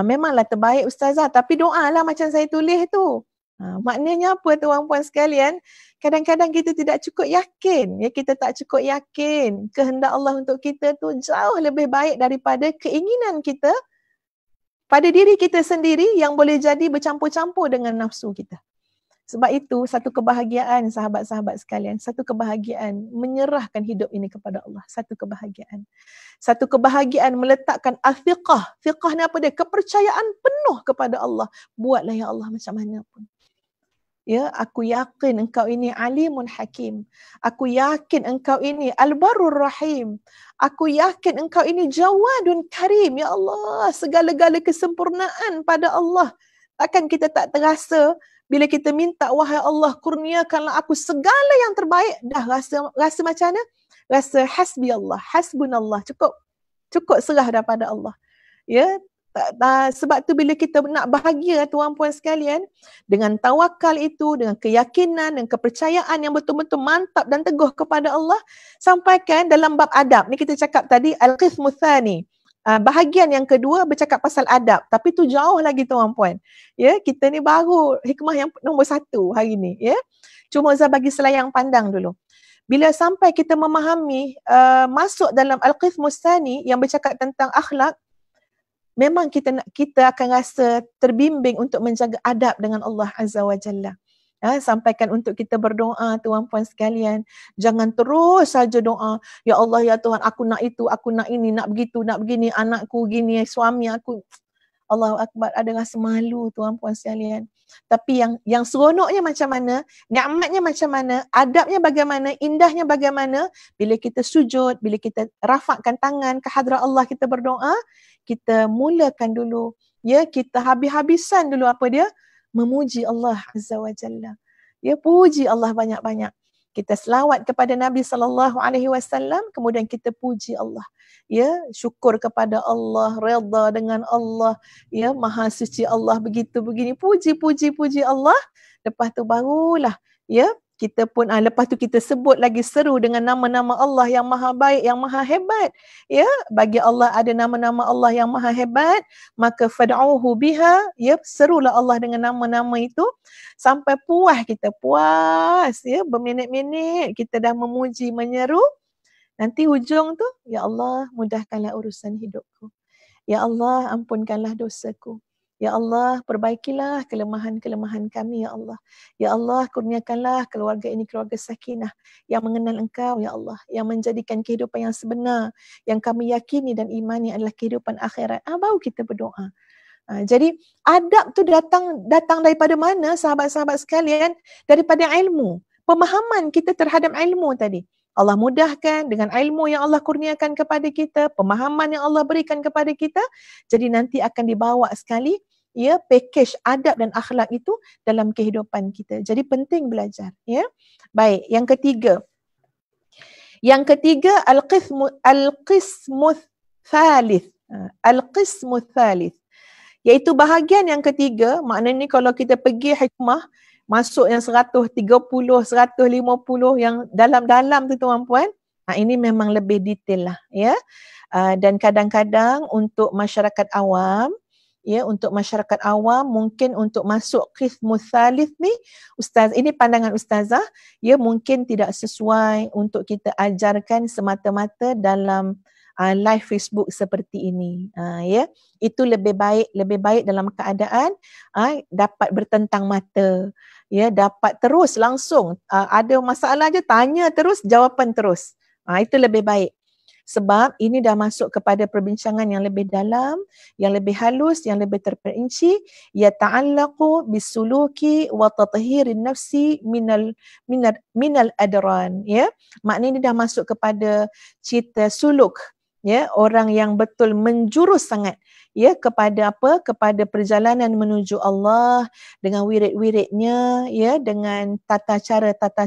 Speaker 2: Memanglah terbaik ustazah, tapi doalah macam saya tulis tu. Maknanya apa tuan-puan sekalian? Kadang-kadang kita tidak cukup yakin. Kita tak cukup yakin kehendak Allah untuk kita tu jauh lebih baik daripada keinginan kita pada diri kita sendiri yang boleh jadi bercampur-campur dengan nafsu kita. Sebab itu satu kebahagiaan sahabat-sahabat sekalian, satu kebahagiaan menyerahkan hidup ini kepada Allah, satu kebahagiaan. Satu kebahagiaan meletakkan al-thiqah. Thiqah ni apa dia? Kepercayaan penuh kepada Allah. Buatlah ya Allah macam mana pun. Ya, aku yakin engkau ini alimun hakim. Aku yakin engkau ini al-barur rahim. Aku yakin engkau ini jawadun karim. Ya Allah, segala-gala kesempurnaan pada Allah. Takkan kita tak terasa bila kita minta, wahai Allah, kurniakanlah aku segala yang terbaik. Dah rasa macam mana? Rasa hasbi Allah, hasbunallah. Cukup serah daripada Allah. Ya, sebab tu bila kita nak bahagia tuan-puan sekalian, dengan tawakal itu, dengan keyakinan dan kepercayaan yang betul-betul mantap dan teguh kepada Allah, sampaikan dalam bab adab. Ni kita cakap tadi al-qismu tsani. Bahagian yang kedua bercakap pasal adab, tapi tu jauh lagi tuan-puan. Ya, kita ni baru hikmah yang nombor 1 hari ni, ya. Cuma Ustaz bagi selayang pandang dulu. Bila sampai kita memahami masuk dalam al-qismu tsani yang bercakap tentang akhlak, memang kita akan rasa terbimbing untuk menjaga adab dengan Allah Azza wa Jalla. Sampaikan untuk kita berdoa tuan-puan sekalian. Jangan terus saja doa, ya Allah ya Tuhan, aku nak itu, aku nak ini, nak begitu, nak begini, anakku gini, suami aku. Allahu Akbar, ada rasa malu tuan-puan sekalian. Tapi yang seronoknya macam mana, nikmatnya macam mana, adabnya bagaimana, indahnya bagaimana, bila kita sujud, bila kita rafakkan tangan ke hadrat Allah, kita berdoa, kita mulakan dulu, ya, kita habis-habisan dulu apa dia? Memuji Allah Azza wa Jalla. Ya, puji Allah banyak-banyak. kita selawat kepada Nabi SAW, kemudian kita puji Allah. Ya, syukur kepada Allah, redha dengan Allah, ya, maha suci Allah, begitu begini, puji Allah. Lepas tu barulah, ya, kita pun lepas tu kita sebut lagi, seru dengan nama-nama Allah yang maha baik, yang maha hebat. Ya, bagi Allah ada nama-nama Allah yang maha hebat, maka fad'uhu biha, ya, serulah Allah dengan nama-nama itu sampai puas kita, puas, ya, berminit-minit kita dah memuji, menyeru. Nanti hujung tu, ya Allah mudahkanlah urusan hidupku. Ya Allah ampunkanlah dosaku. Ya Allah, perbaikilah kelemahan-kelemahan kami, ya Allah. Ya Allah, kurniakanlah keluarga ini keluarga sakinah yang mengenal Engkau, ya Allah. Yang menjadikan kehidupan yang sebenar, yang kami yakini dan imani adalah kehidupan akhirat. Baru kita berdoa. Jadi adab tu datang daripada mana, sahabat-sahabat sekalian? Daripada ilmu. Pemahaman kita terhadap ilmu tadi. Allah mudahkan dengan ilmu yang Allah kurniakan kepada kita, pemahaman yang Allah berikan kepada kita. Jadi nanti akan dibawa sekali, ya, package adab dan akhlak itu dalam kehidupan kita. Jadi penting belajar, ya. Baik, yang ketiga. Yang ketiga, al-qismu thalith. Al-qismu thalith. Iaitu bahagian yang ketiga, maknanya kalau kita pergi hikmah, masuk yang 130, 150 yang dalam-dalam tu tuan-puan, ini memang lebih detail lah, ya. Dan kadang-kadang untuk masyarakat awam, ya, untuk masyarakat awam mungkin untuk masuk qismus tsalits ni, ustaz, ini pandangan ustazah, ya, mungkin tidak sesuai untuk kita ajarkan semata-mata dalam live Facebook seperti ini, ya. Itu lebih baik dalam keadaan dapat bertentang mata, ya, dapat terus langsung ada masalah je tanya terus, jawapan terus. Itu lebih baik. Sebab ini dah masuk kepada perbincangan yang lebih dalam, yang lebih halus, yang lebih terperinci, ya ta'allaqu bisuluki wa tathirin nafsi minal adran, ya. Maknanya ini dah masuk kepada cerita suluk, ya, orang yang betul menjurus sangat, ya, kepada apa? Kepada perjalanan menuju Allah dengan wirid-wiridnya, ya, dengan tata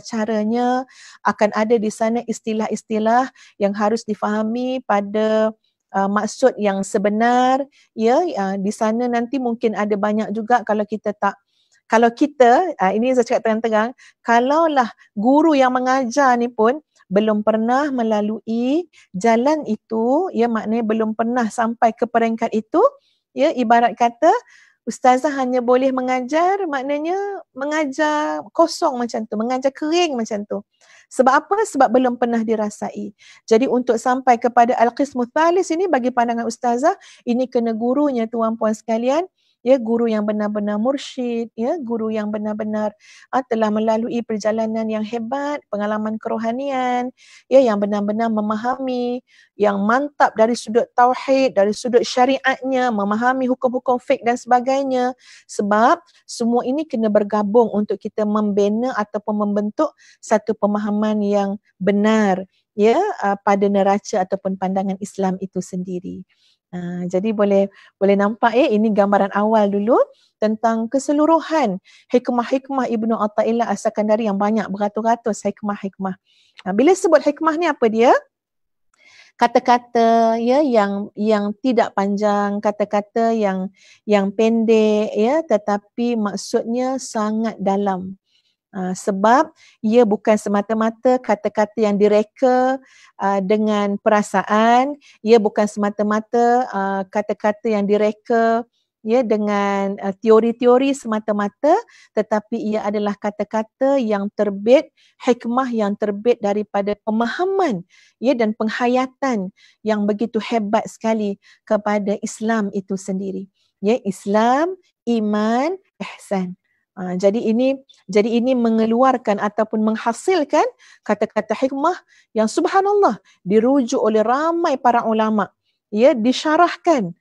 Speaker 2: caranya, akan ada di sana istilah-istilah yang harus difahami pada maksud yang sebenar, ya. Di sana nanti mungkin ada banyak juga kalau kita ini saya cakap terang-terang, kalaulah guru yang mengajar ni pun belum pernah melalui jalan itu, ya, maknanya belum pernah sampai ke peringkat itu, ya, ibarat kata ustazah hanya boleh mengajar, maknanya mengajar kosong macam tu, mengajar kering macam tu. Sebab apa? Sebab belum pernah dirasai. Jadi untuk sampai kepada al-qismu tsalits ini, bagi pandangan ustazah, ini kena gurunya tuan-puan sekalian, ya, guru yang benar-benar mursyid, ya, guru yang benar-benar telah melalui perjalanan yang hebat, pengalaman kerohanian, ya, yang benar-benar memahami, yang mantap dari sudut tauhid, dari sudut syariatnya, memahami hukum-hukum fiqh dan sebagainya. Sebab semua ini kena bergabung untuk kita membina ataupun membentuk satu pemahaman yang benar, ya, pada neraca ataupun pandangan Islam itu sendiri. Jadi boleh nampak, ini gambaran awal dulu tentang keseluruhan hikmah-hikmah Ibnu Athaillah As-Sakandari yang banyak, beratus-ratus hikmah-hikmah. Bila sebut hikmah ni apa dia? Kata-kata, ya, yang tidak panjang, kata-kata yang pendek, ya, tetapi maksudnya sangat dalam. Sebab ia bukan semata-mata kata-kata yang direka dengan perasaan, ia bukan semata-mata kata-kata yang direka, ya, dengan teori-teori semata-mata, tetapi ia adalah kata-kata yang terbit, hikmah yang terbit daripada pemahaman, ya, dan penghayatan yang begitu hebat sekali kepada Islam itu sendiri, ya, Islam, iman, ihsan. Jadi ini mengeluarkan ataupun menghasilkan kata-kata hikmah yang subhanallah dirujuk oleh ramai para ulama, ya, disyarahkan,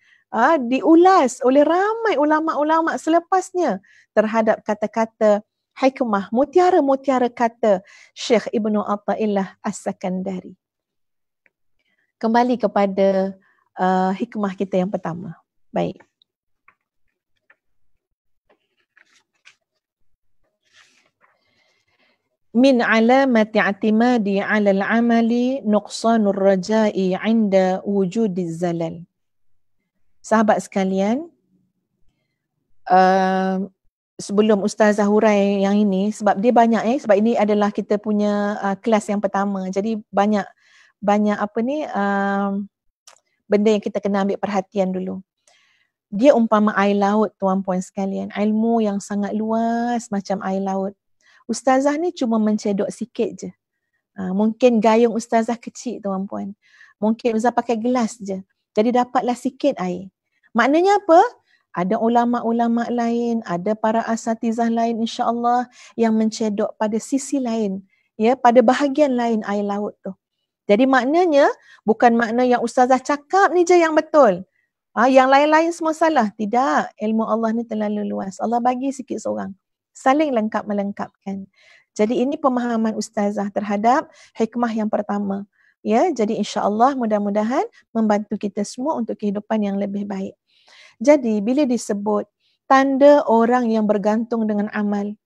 Speaker 2: diulas oleh ramai ulama-ulama selepasnya terhadap kata-kata hikmah, mutiara-mutiara kata Syekh Ibnu Athaillah As-Sakandari. Kembali kepada hikmah kita yang pertama. Baik. min alamati i'timadi 'ala al-'amali nuqsanur raja'i 'inda wujudiz zalal. Sahabat sekalian, sebelum Ustazah hurai yang ini, sebab dia banyak sebab ini adalah kita punya kelas yang pertama. Jadi banyak apa ni benda yang kita kena ambil perhatian dulu. Dia umpama air laut, tuan-puan sekalian. Ilmu yang sangat luas macam air laut. Ustazah ni cuma mencedok sikit je. Mungkin gayung Ustazah kecil, tuan-puan. Mungkin Ustazah pakai gelas je. Jadi dapatlah sikit air. Maknanya apa? Ada ulama-ulama lain, ada para asatizah lain insya-Allah yang mencedok pada sisi lain, ya, pada bahagian lain air laut tu. Jadi maknanya bukan makna yang Ustazah cakap ni je yang betul. Yang lain-lain semua salah. Tidak, ilmu Allah ni terlalu luas. Allah bagi sikit seorang. Saling lengkap melengkapkan. Jadi ini pemahaman Ustazah terhadap hikmah yang pertama. Ya, jadi insya-Allah mudah-mudahan membantu kita semua untuk kehidupan yang lebih baik. Jadi bila disebut tanda orang yang bergantung dengan amal.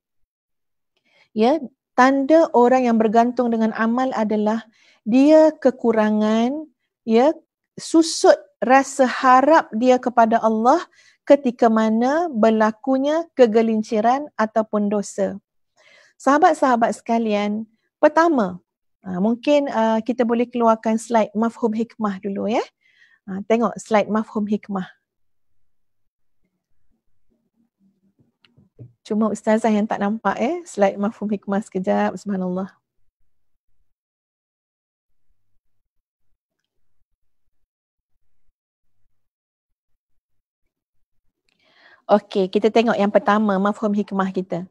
Speaker 2: Ya, tanda orang yang bergantung dengan amal adalah dia kekurangan, ya, susut rasa harap dia kepada Allah ketika mana berlakunya kegelinciran ataupun dosa. Sahabat-sahabat sekalian, pertama, mungkin kita boleh keluarkan slide mafhum hikmah dulu ya. Tengok slide mafhum hikmah. Cuma Ustazah yang tak nampak slide mafhum hikmah sekejap, subhanallah. Okey, kita tengok yang pertama, mafhum hikmah kita.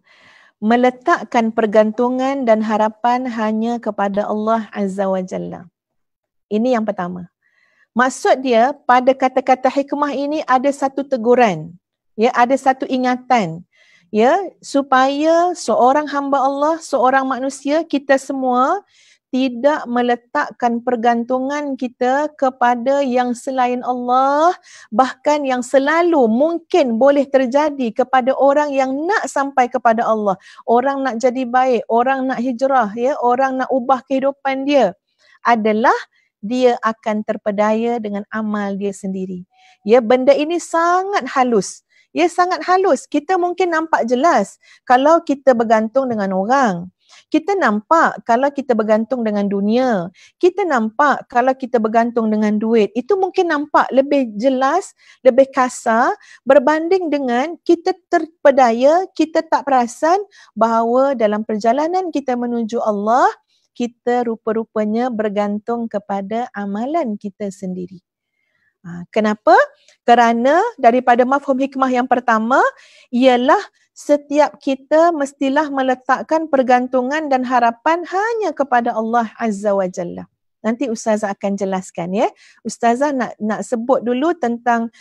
Speaker 2: Meletakkan pergantungan dan harapan hanya kepada Allah Azza wa Jalla. Ini yang pertama. Maksud dia, pada kata-kata hikmah ini ada satu teguran. Ya, ada satu ingatan. Ya, supaya seorang hamba Allah, seorang manusia, kita semua tidak meletakkan pergantungan kita kepada yang selain Allah, bahkan yang selalu mungkin boleh terjadi kepada orang yang nak sampai kepada Allah. Orang nak jadi baik, orang nak hijrah, ya, orang nak ubah kehidupan dia, adalah dia akan terpedaya dengan amal dia sendiri. Ya, benda ini sangat halus. Ya, sangat halus. Kita mungkin nampak jelas kalau kita bergantung dengan orang. Kita nampak kalau kita bergantung dengan dunia. Kita nampak kalau kita bergantung dengan duit. Itu mungkin nampak lebih jelas, lebih kasar berbanding dengan kita terpedaya, kita tak perasan bahawa dalam perjalanan kita menuju Allah, kita rupa-rupanya bergantung kepada amalan kita sendiri. Kenapa? Kerana daripada mafhum hikmah yang pertama ialah setiap kita mestilah meletakkan pergantungan dan harapan hanya kepada Allah Azza wa Jalla. Nanti Ustazah akan jelaskan ya. Ustazah nak sebut dulu tentang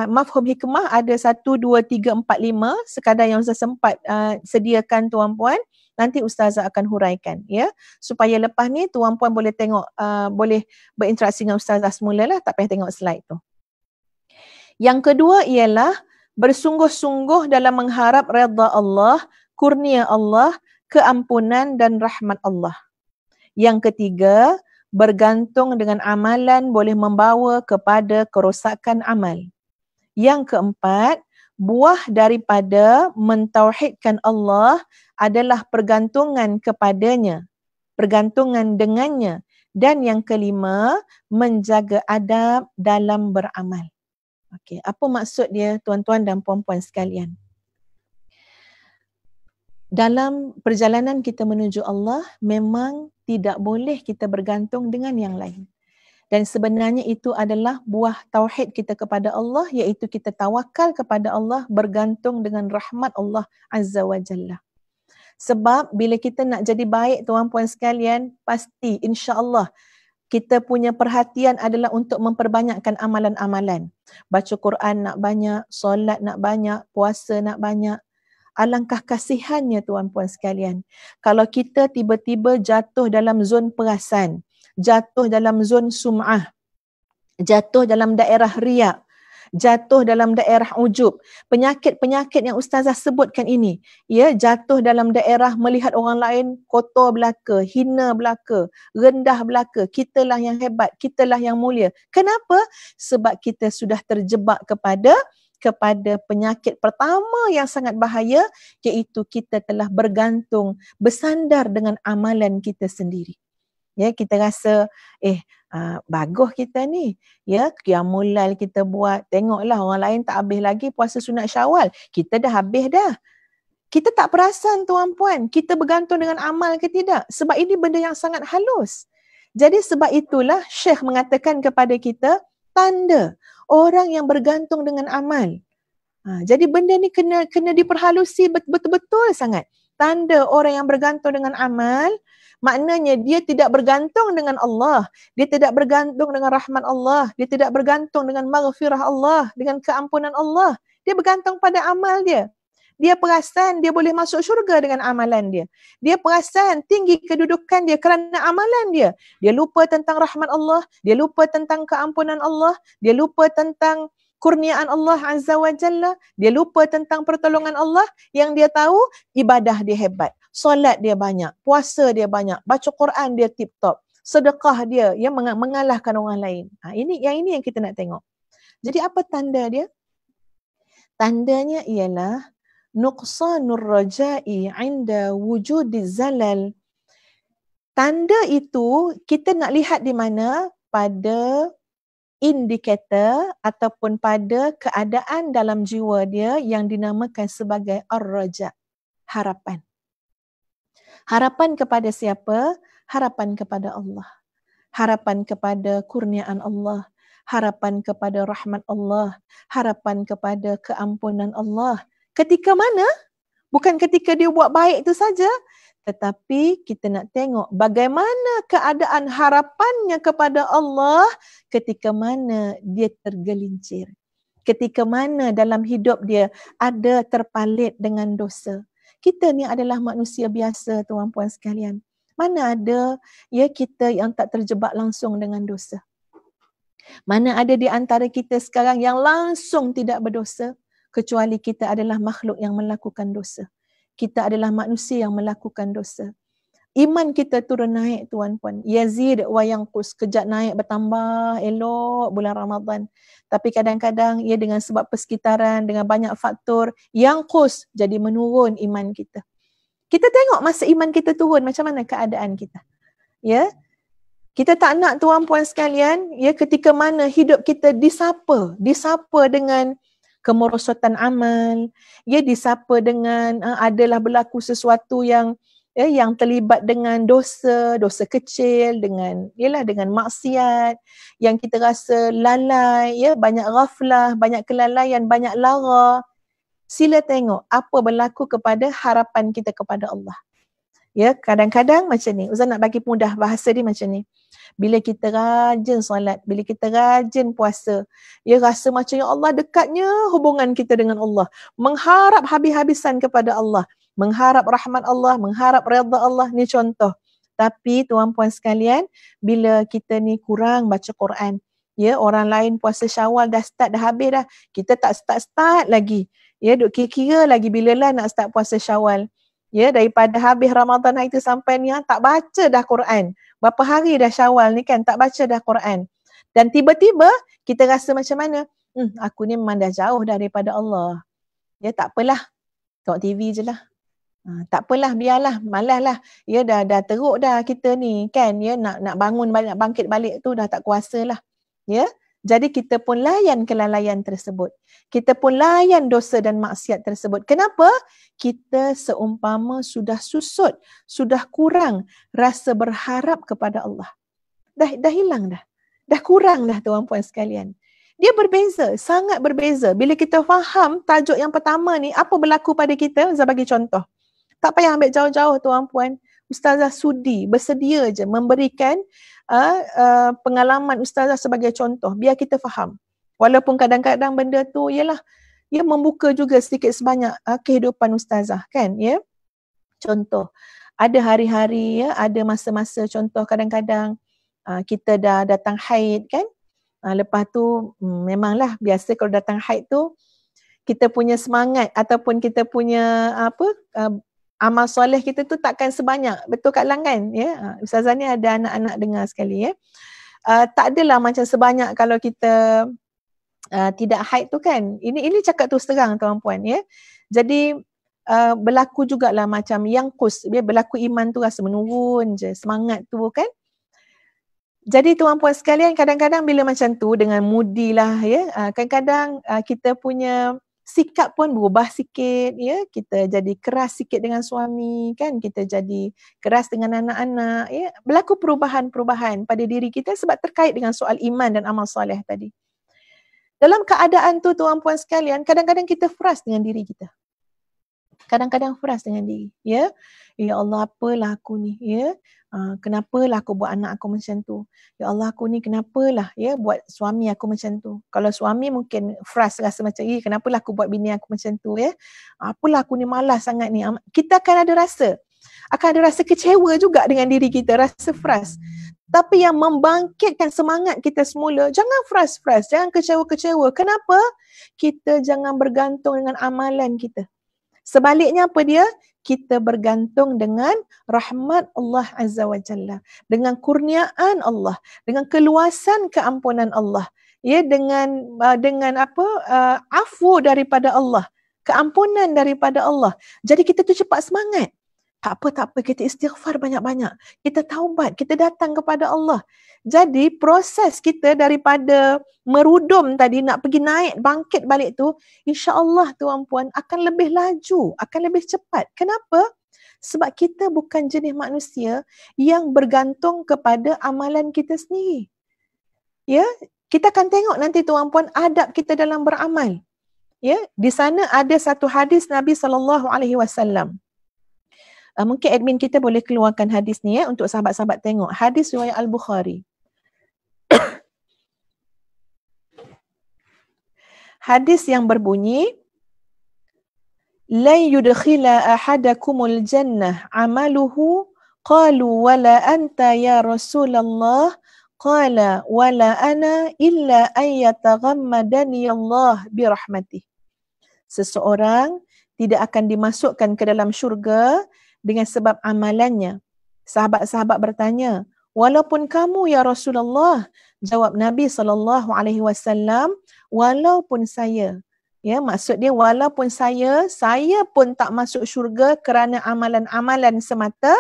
Speaker 2: mafhum hikmah, ada 1, 2, 3, 4, 5 sekadar yang Ustazah sempat sediakan tuan-puan. Nanti Ustazah akan huraikan ya, supaya lepas ni tuan-puan boleh tengok, boleh berinteraksi dengan Ustazah semula lah, tak payah tengok slide tu. Yang kedua ialah bersungguh-sungguh dalam mengharap redha Allah, kurnia Allah, keampunan dan rahmat Allah. Yang ketiga, bergantung dengan amalan boleh membawa kepada kerosakan amal. Yang keempat, buah daripada mentauhidkan Allah adalah pergantungan kepadanya, pergantungan dengannya. Dan yang kelima, menjaga adab dalam beramal. Okey, apa maksud dia tuan-tuan dan puan-puan sekalian? Dalam perjalanan kita menuju Allah, memang tidak boleh kita bergantung dengan yang lain. Dan sebenarnya itu adalah buah tauhid kita kepada Allah, iaitu kita tawakal kepada Allah, bergantung dengan rahmat Allah Azza wa Jalla. Sebab bila kita nak jadi baik tuan-puan sekalian, pasti insya-Allah kita punya perhatian adalah untuk memperbanyakkan amalan-amalan. Baca Quran nak banyak, solat nak banyak, puasa nak banyak. Alangkah kasihannya tuan-puan sekalian, kalau kita tiba-tiba jatuh dalam zon perasan, jatuh dalam zon sum'ah, jatuh dalam daerah riak, jatuh dalam daerah ujub. Penyakit-penyakit yang ustazah sebutkan ini, ya, jatuh dalam daerah melihat orang lain kotor belaka, hina belaka, rendah belaka, kitalah yang hebat, kitalah yang mulia. Kenapa? Sebab kita sudah terjebak kepada penyakit pertama yang sangat bahaya, iaitu kita telah bergantung, bersandar dengan amalan kita sendiri. Ya, kita rasa bagus kita ni, ya, qiyamul lail kita buat, tengoklah orang lain tak habis lagi puasa sunat Syawal, kita dah habis dah. Kita tak perasan tuan-puan, kita bergantung dengan amal ke tidak, sebab ini benda yang sangat halus. Jadi sebab itulah Syekh mengatakan kepada kita, tanda orang yang bergantung dengan amal. Jadi benda ni kena diperhalusi betul-betul sangat. Tanda orang yang bergantung dengan amal, maknanya dia tidak bergantung dengan Allah, dia tidak bergantung dengan rahmat Allah, dia tidak bergantung dengan maghfirah Allah, dengan keampunan Allah. Dia bergantung pada amal dia. Dia perasan dia boleh masuk syurga dengan amalan dia. Dia perasan tinggi kedudukan dia kerana amalan dia. Dia lupa tentang rahmat Allah, dia lupa tentang keampunan Allah, dia lupa tentang kurniaan Allah Azza wa Jalla, dia lupa tentang pertolongan Allah. Yang dia tahu ibadah dia hebat, solat dia banyak, puasa dia banyak, baca Quran dia tip-top, sedekah dia yang mengalahkan orang lain. Ini yang kita nak tengok. Jadi apa tanda dia? Tandanya ialah nuqsanur raja'i 'inda wujudiz zalal. Tanda itu kita nak lihat di mana? Pada indikator ataupun pada keadaan dalam jiwa dia yang dinamakan sebagai ar-raja, harapan. Harapan kepada siapa? Harapan kepada Allah. Harapan kepada kurniaan Allah. Harapan kepada rahmat Allah. Harapan kepada keampunan Allah. Ketika mana? Bukan ketika dia buat baik itu saja, tetapi kita nak tengok bagaimana keadaan harapannya kepada Allah ketika mana dia tergelincir. Ketika mana dalam hidup dia ada terpalit dengan dosa. Kita ni adalah manusia biasa, tuan-puan sekalian. Mana ada ya kita yang tak terjebak langsung dengan dosa. Mana ada di antara kita sekarang yang langsung tidak berdosa, kecuali kita adalah makhluk yang melakukan dosa. Kita adalah manusia yang melakukan dosa. Iman kita turun naik, tuan-puan. Yazid wa yanqus, kejap naik bertambah elok bulan Ramadan. Tapi kadang-kadang ia dengan sebab persekitaran, dengan banyak faktor, yanqus, jadi menurun iman kita. Kita tengok masa iman kita turun, macam mana keadaan kita. Ya, kita tak nak, tuan-puan sekalian, ya, ketika mana hidup kita disapa dengan kemerosotan amal, ya, disapa dengan adalah berlaku sesuatu yang terlibat dengan dosa kecil, dengan maksiat, yang kita rasa lalai, ya, banyak ghaflah, banyak kelalaian, banyak lara. Sila tengok apa berlaku kepada harapan kita kepada Allah. Ya, kadang-kadang macam ni. Ustaz nak bagi mudah bahasa dia macam ni. Bila kita rajin solat, bila kita rajin puasa, ya, rasa macam ya Allah dekatnya hubungan kita dengan Allah. Mengharap habis-habisan kepada Allah. Mengharap rahmat Allah, mengharap redha Allah. Ni contoh. Tapi tuan-puan sekalian, bila kita ni kurang baca Quran, ya, orang lain puasa Syawal dah start, dah habis dah. Kita tak start lagi. Ya, duk kira-kira lagi bila lah nak start puasa Syawal. Ya, daripada habis Ramadan itu sampai ni tak baca dah Quran. Berapa hari dah Syawal ni kan, tak baca dah Quran. Dan tiba-tiba kita rasa macam mana? Aku ni memang dah jauh dah daripada Allah. Ya, tak apalah. Tengok TV je lah. Tak apalah, biarlah, malas lah. Ya, dah teruk dah kita ni kan. Ya, nak bangun balik, nak bangkit balik tu dah tak kuasa lah. Ya, jadi kita pun layan kelalaian tersebut. Kita pun layan dosa dan maksiat tersebut. Kenapa? Kita seumpama sudah susut, sudah kurang rasa berharap kepada Allah. Dah hilang dah. Dah kurang dah, tuan-puan sekalian. Dia berbeza, sangat berbeza. Bila kita faham tajuk yang pertama ni, apa berlaku pada kita, saya bagi contoh. Tak payah ambil jauh-jauh, tuan-puan. Ustazah sudi, bersedia je memberikan pengalaman ustazah sebagai contoh, biar kita faham. Walaupun kadang-kadang benda tu ialah ia membuka juga sedikit sebanyak kehidupan ustazah kan, ya. Contoh, ada hari-hari, ya, ada masa-masa, contoh kadang-kadang kita dah datang haid kan, Lepas tu memanglah biasa kalau datang haid tu kita punya semangat ataupun kita punya amal soleh kita tu takkan sebanyak. Betul Kak Lang kan? Ya. Ustazah ni ada anak-anak dengar sekali ya. Tak adalah macam sebanyak kalau kita tidak haid tu kan. Ini cakap terus terang tuan-puan ya. Jadi berlaku jugalah macam yang berlaku iman tu rasa menurun je, semangat tu kan. Jadi tuan-puan sekalian, kadang-kadang bila macam tu dengan moody lah ya, kadang-kadang kita punya sikap pun berubah sikit ya, kita jadi keras sikit dengan suami kan, kita jadi keras dengan anak-anak ya, berlaku perubahan-perubahan pada diri kita sebab terkait dengan soal iman dan amal soleh tadi. Dalam keadaan tu tuan-puan sekalian, kadang-kadang kita frust dengan diri kita. Kadang-kadang frust dengan diri ya. Ya Allah, apalah aku ni ya. Kenapalah aku buat anak aku macam tu. Ya Allah, aku ni kenapalah ya buat suami aku macam tu. Kalau suami mungkin frust rasa macam kenapalah aku buat bini aku macam tu ya. Apalah aku ni malas sangat ni. Kita akan ada rasa kecewa juga dengan diri kita, rasa frust. Tapi yang membangkitkan semangat kita semula, jangan frust, jangan kecewa-kecewa. Kenapa? Kita jangan bergantung dengan amalan kita. Sebaliknya apa dia? Kita bergantung dengan rahmat Allah Azza wa Jalla, dengan kurniaan Allah, dengan keluasan keampunan Allah, ya, dengan afu daripada Allah, keampunan daripada Allah. Jadi kita tu cepat semangat. Tak apa, kita istighfar banyak-banyak. Kita taubat, kita datang kepada Allah. Jadi proses kita daripada merudum tadi nak pergi naik, bangkit balik tu, insya-Allah tuan-puan akan lebih laju, akan lebih cepat. Kenapa? Sebab kita bukan jenis manusia yang bergantung kepada amalan kita sendiri. Ya, kita akan tengok nanti tuan-puan adab kita dalam beramal. Ya, di sana ada satu hadis Nabi SAW. Mungkin admin kita boleh keluarkan hadis ni ya untuk sahabat-sahabat tengok. Hadis riwayat Al-Bukhari. Hadis yang berbunyi, "La yudkhila ahadakumul jannah amaluhu qalu wala anta ya Rasulullah qala wala ana illa an yataghammadani Allah birahmatih." Seseorang tidak akan dimasukkan ke dalam syurga dengan sebab amalannya. Sahabat-sahabat bertanya, "Walaupun kamu ya Rasulullah?" Jawab Nabi SAW, "Walaupun saya." Ya, maksud dia walaupun saya pun tak masuk syurga kerana amalan-amalan semata,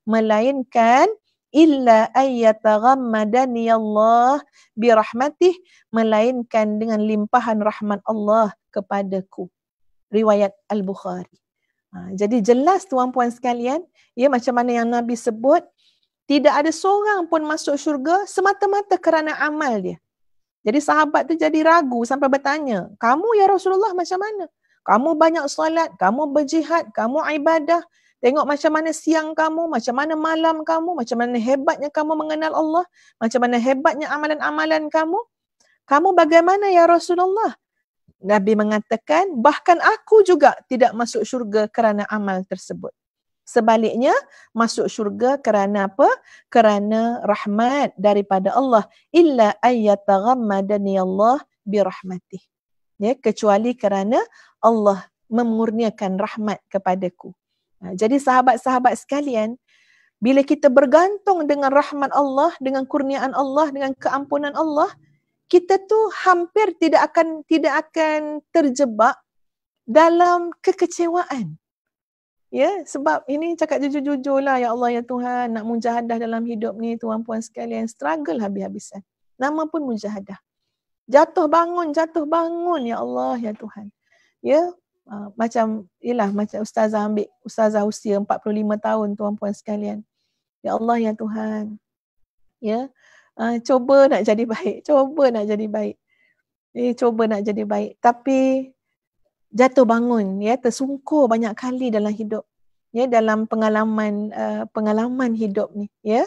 Speaker 2: melainkan illa ayyataghammadani Allah birahmatih, melainkan dengan limpahan rahmat Allah kepadaku. Riwayat Al-Bukhari. Jadi jelas tuan-puan sekalian, ya, macam mana yang Nabi sebut, tidak ada seorang pun masuk syurga semata-mata kerana amal dia. Jadi sahabat tu jadi ragu sampai bertanya, "Kamu ya Rasulullah macam mana? Kamu banyak solat, kamu berjihad, kamu ibadah. Tengok macam mana siang kamu, macam mana malam kamu, macam mana hebatnya kamu mengenal Allah, macam mana hebatnya amalan-amalan kamu. Kamu bagaimana ya Rasulullah?" Nabi mengatakan, "Bahkan aku juga tidak masuk syurga kerana amal tersebut. Sebaliknya, masuk syurga kerana apa? Kerana rahmat daripada Allah. Illa ayyataghammadani Allah birahmatih." Ya, kecuali kerana Allah memurniakan rahmat kepadaku. Jadi sahabat-sahabat sekalian, bila kita bergantung dengan rahmat Allah, dengan kurniaan Allah, dengan keampunan Allah, kita tu hampir tidak akan terjebak dalam kekecewaan. Ya, sebab ini cakap jujur-jujur lah, ya Allah ya Tuhan, nak mujahadah dalam hidup ni tuan-puan sekalian, struggle habis-habisan. Nama pun mujahadah. Jatuh bangun ya Allah ya Tuhan. Ya, macam ustazah usia 45 tahun tuan-puan sekalian. Ya Allah ya Tuhan. Ya, cuba nak jadi baik, cuba nak jadi baik. Tapi jatuh bangun, ya, tersungkur banyak kali dalam hidup, ya, dalam pengalaman hidup ni, ya.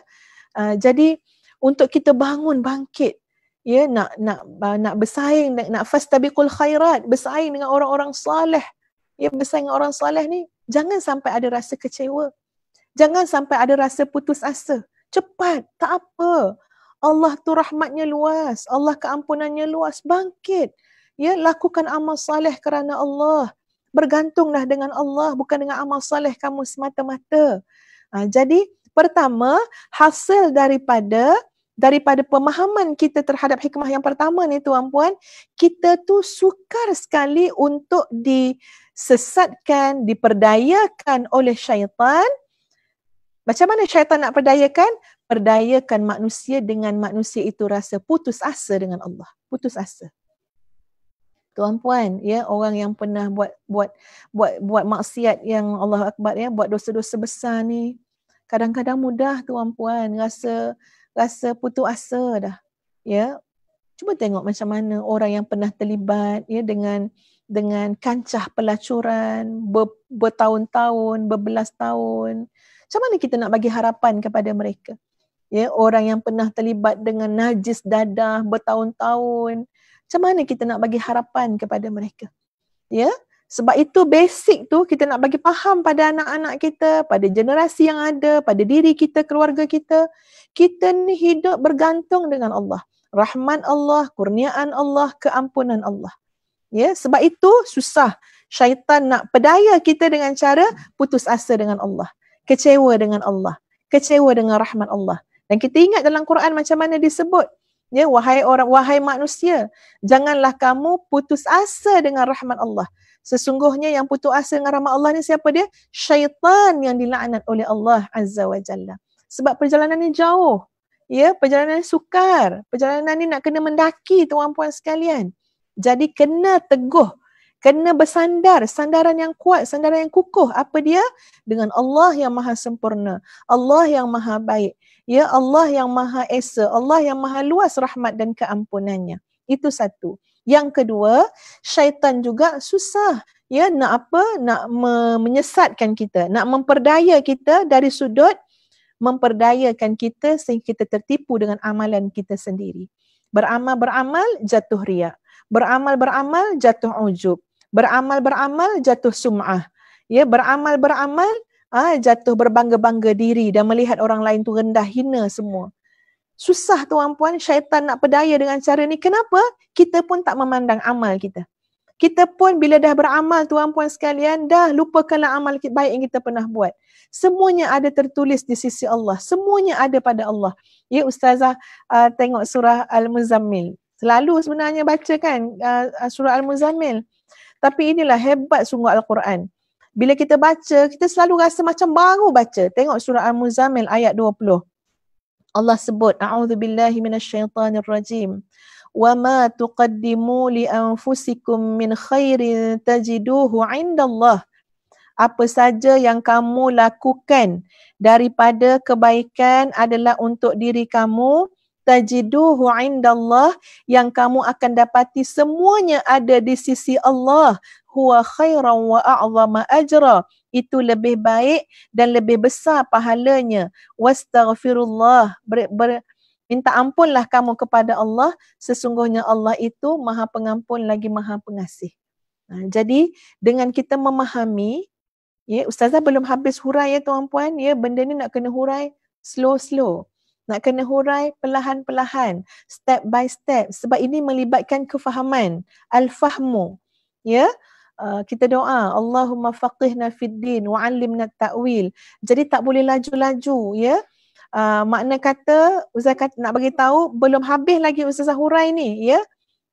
Speaker 2: Jadi untuk kita bangun bangkit, ya, nak bersaing, nak fastabiqul khairat, bersaing dengan orang-orang soleh, ya, bersaing dengan orang soleh ni, jangan sampai ada rasa kecewa, jangan sampai ada rasa putus asa. Cepat, tak apa. Allah tu rahmatnya luas, Allah keampunannya luas. Bangkit. Ya, lakukan amal saleh kerana Allah. Bergantunglah dengan Allah, bukan dengan amal saleh kamu semata-mata. Jadi pertama, hasil daripada pemahaman kita terhadap hikmah yang pertama ni tuan-puan, kita tu sukar sekali untuk disesatkan, diperdayakan oleh syaitan. Macam mana syaitan nak perdayakan? Perdayakan manusia dengan manusia itu rasa putus asa dengan Allah. Putus asa. Tuan-puan, ya, orang yang pernah buat maksiat yang Allah Akbar, ya, buat dosa-dosa besar ni, kadang-kadang mudah tuan-puan rasa putus asa dah. Ya. Cuba tengok macam mana orang yang pernah terlibat, ya, dengan kancah pelacuran bertahun-tahun, berbelas tahun. Macam mana kita nak bagi harapan kepada mereka? Ya, orang yang pernah terlibat dengan najis dadah bertahun-tahun. Macam mana kita nak bagi harapan kepada mereka? Ya, sebab itu basic tu kita nak bagi faham pada anak-anak kita, pada generasi yang ada, pada diri kita, keluarga kita. Kita ni hidup bergantung dengan Allah. Rahman Allah, kurniaan Allah, keampunan Allah. Ya, sebab itu susah syaitan nak pedaya kita dengan cara putus asa dengan Allah, kecewa dengan Allah, kecewa dengan rahmat Allah. Dan kita ingat dalam Quran macam mana disebut, ya, wahai manusia, janganlah kamu putus asa dengan rahmat Allah. Sesungguhnya yang putus asa dengan rahmat Allah ni siapa dia? Syaitan yang dilaknat oleh Allah Azza wa Jalla. Sebab perjalanan ni jauh. Ya, perjalanan ni sukar. Perjalanan ni nak kena mendaki tuan-puan sekalian. Jadi kena teguh, kena bersandar, sandaran yang kuat, sandaran yang kukuh. Apa dia? Dengan Allah yang maha sempurna, Allah yang maha baik, ya, Allah yang maha esa, Allah yang maha luas rahmat dan keampunannya. Itu satu. Yang kedua, syaitan juga susah, ya, nak menyesatkan kita, nak memperdaya kita dari sudut memperdayakan kita sehingga kita tertipu dengan amalan kita sendiri. Beramal jatuh riak, beramal jatuh ujub, beramal jatuh sum'ah, ya, beramal jatuh berbangga-bangga diri dan melihat orang lain tu rendah, hina semua. Susah tuan-puan, syaitan nak pedaya dengan cara ni. Kenapa? Kita pun tak memandang amal kita. Kita pun bila dah beramal tuan-puan sekalian, dah lupakanlah amal baik yang kita pernah buat. Semuanya ada tertulis di sisi Allah. Semuanya ada pada Allah. Ya, Ustazah tengok surah Al-Muzammil. Selalu sebenarnya baca kan surah Al-Muzammil. Tapi inilah hebat sungguh Al-Quran. Bila kita baca, kita selalu rasa macam baru baca. Tengok surah Al-Muzammil ayat 20. Allah sebut, A'udzubillahi minasyaitanirrajim. وَمَا تُقَدِّمُوا لِأَنفُسِكُم مِّنْ خَيْرٍ تَجِدُوهُ عِندَ اللَّهِ. Apa saja yang kamu lakukan daripada kebaikan adalah untuk diri kamu. Tajiduhu indallah, yang kamu akan dapati semuanya ada di sisi Allah. Huwa khairan wa a'zama ajra. Itu lebih baik dan lebih besar pahalanya. Wastaghfirullah. Minta ampunlah kamu kepada Allah. Sesungguhnya Allah itu maha pengampun lagi maha pengasih. Jadi dengan kita memahami, ya, Ustazah belum habis hurai ya tuan-puan, ya, benda ni nak kena hurai slow-slow. Nak kena hurai perlahan-perlahan, step by step. Sebab ini melibatkan kefahaman, al-fahmu. Ya, kita doa, Allahumma faqihna fid din wa 'allimna ta'wil. Jadi tak boleh laju-laju, ya. Makna kata, Ustazah nak bagi tahu belum habis lagi Ustazah hurai ni, ya.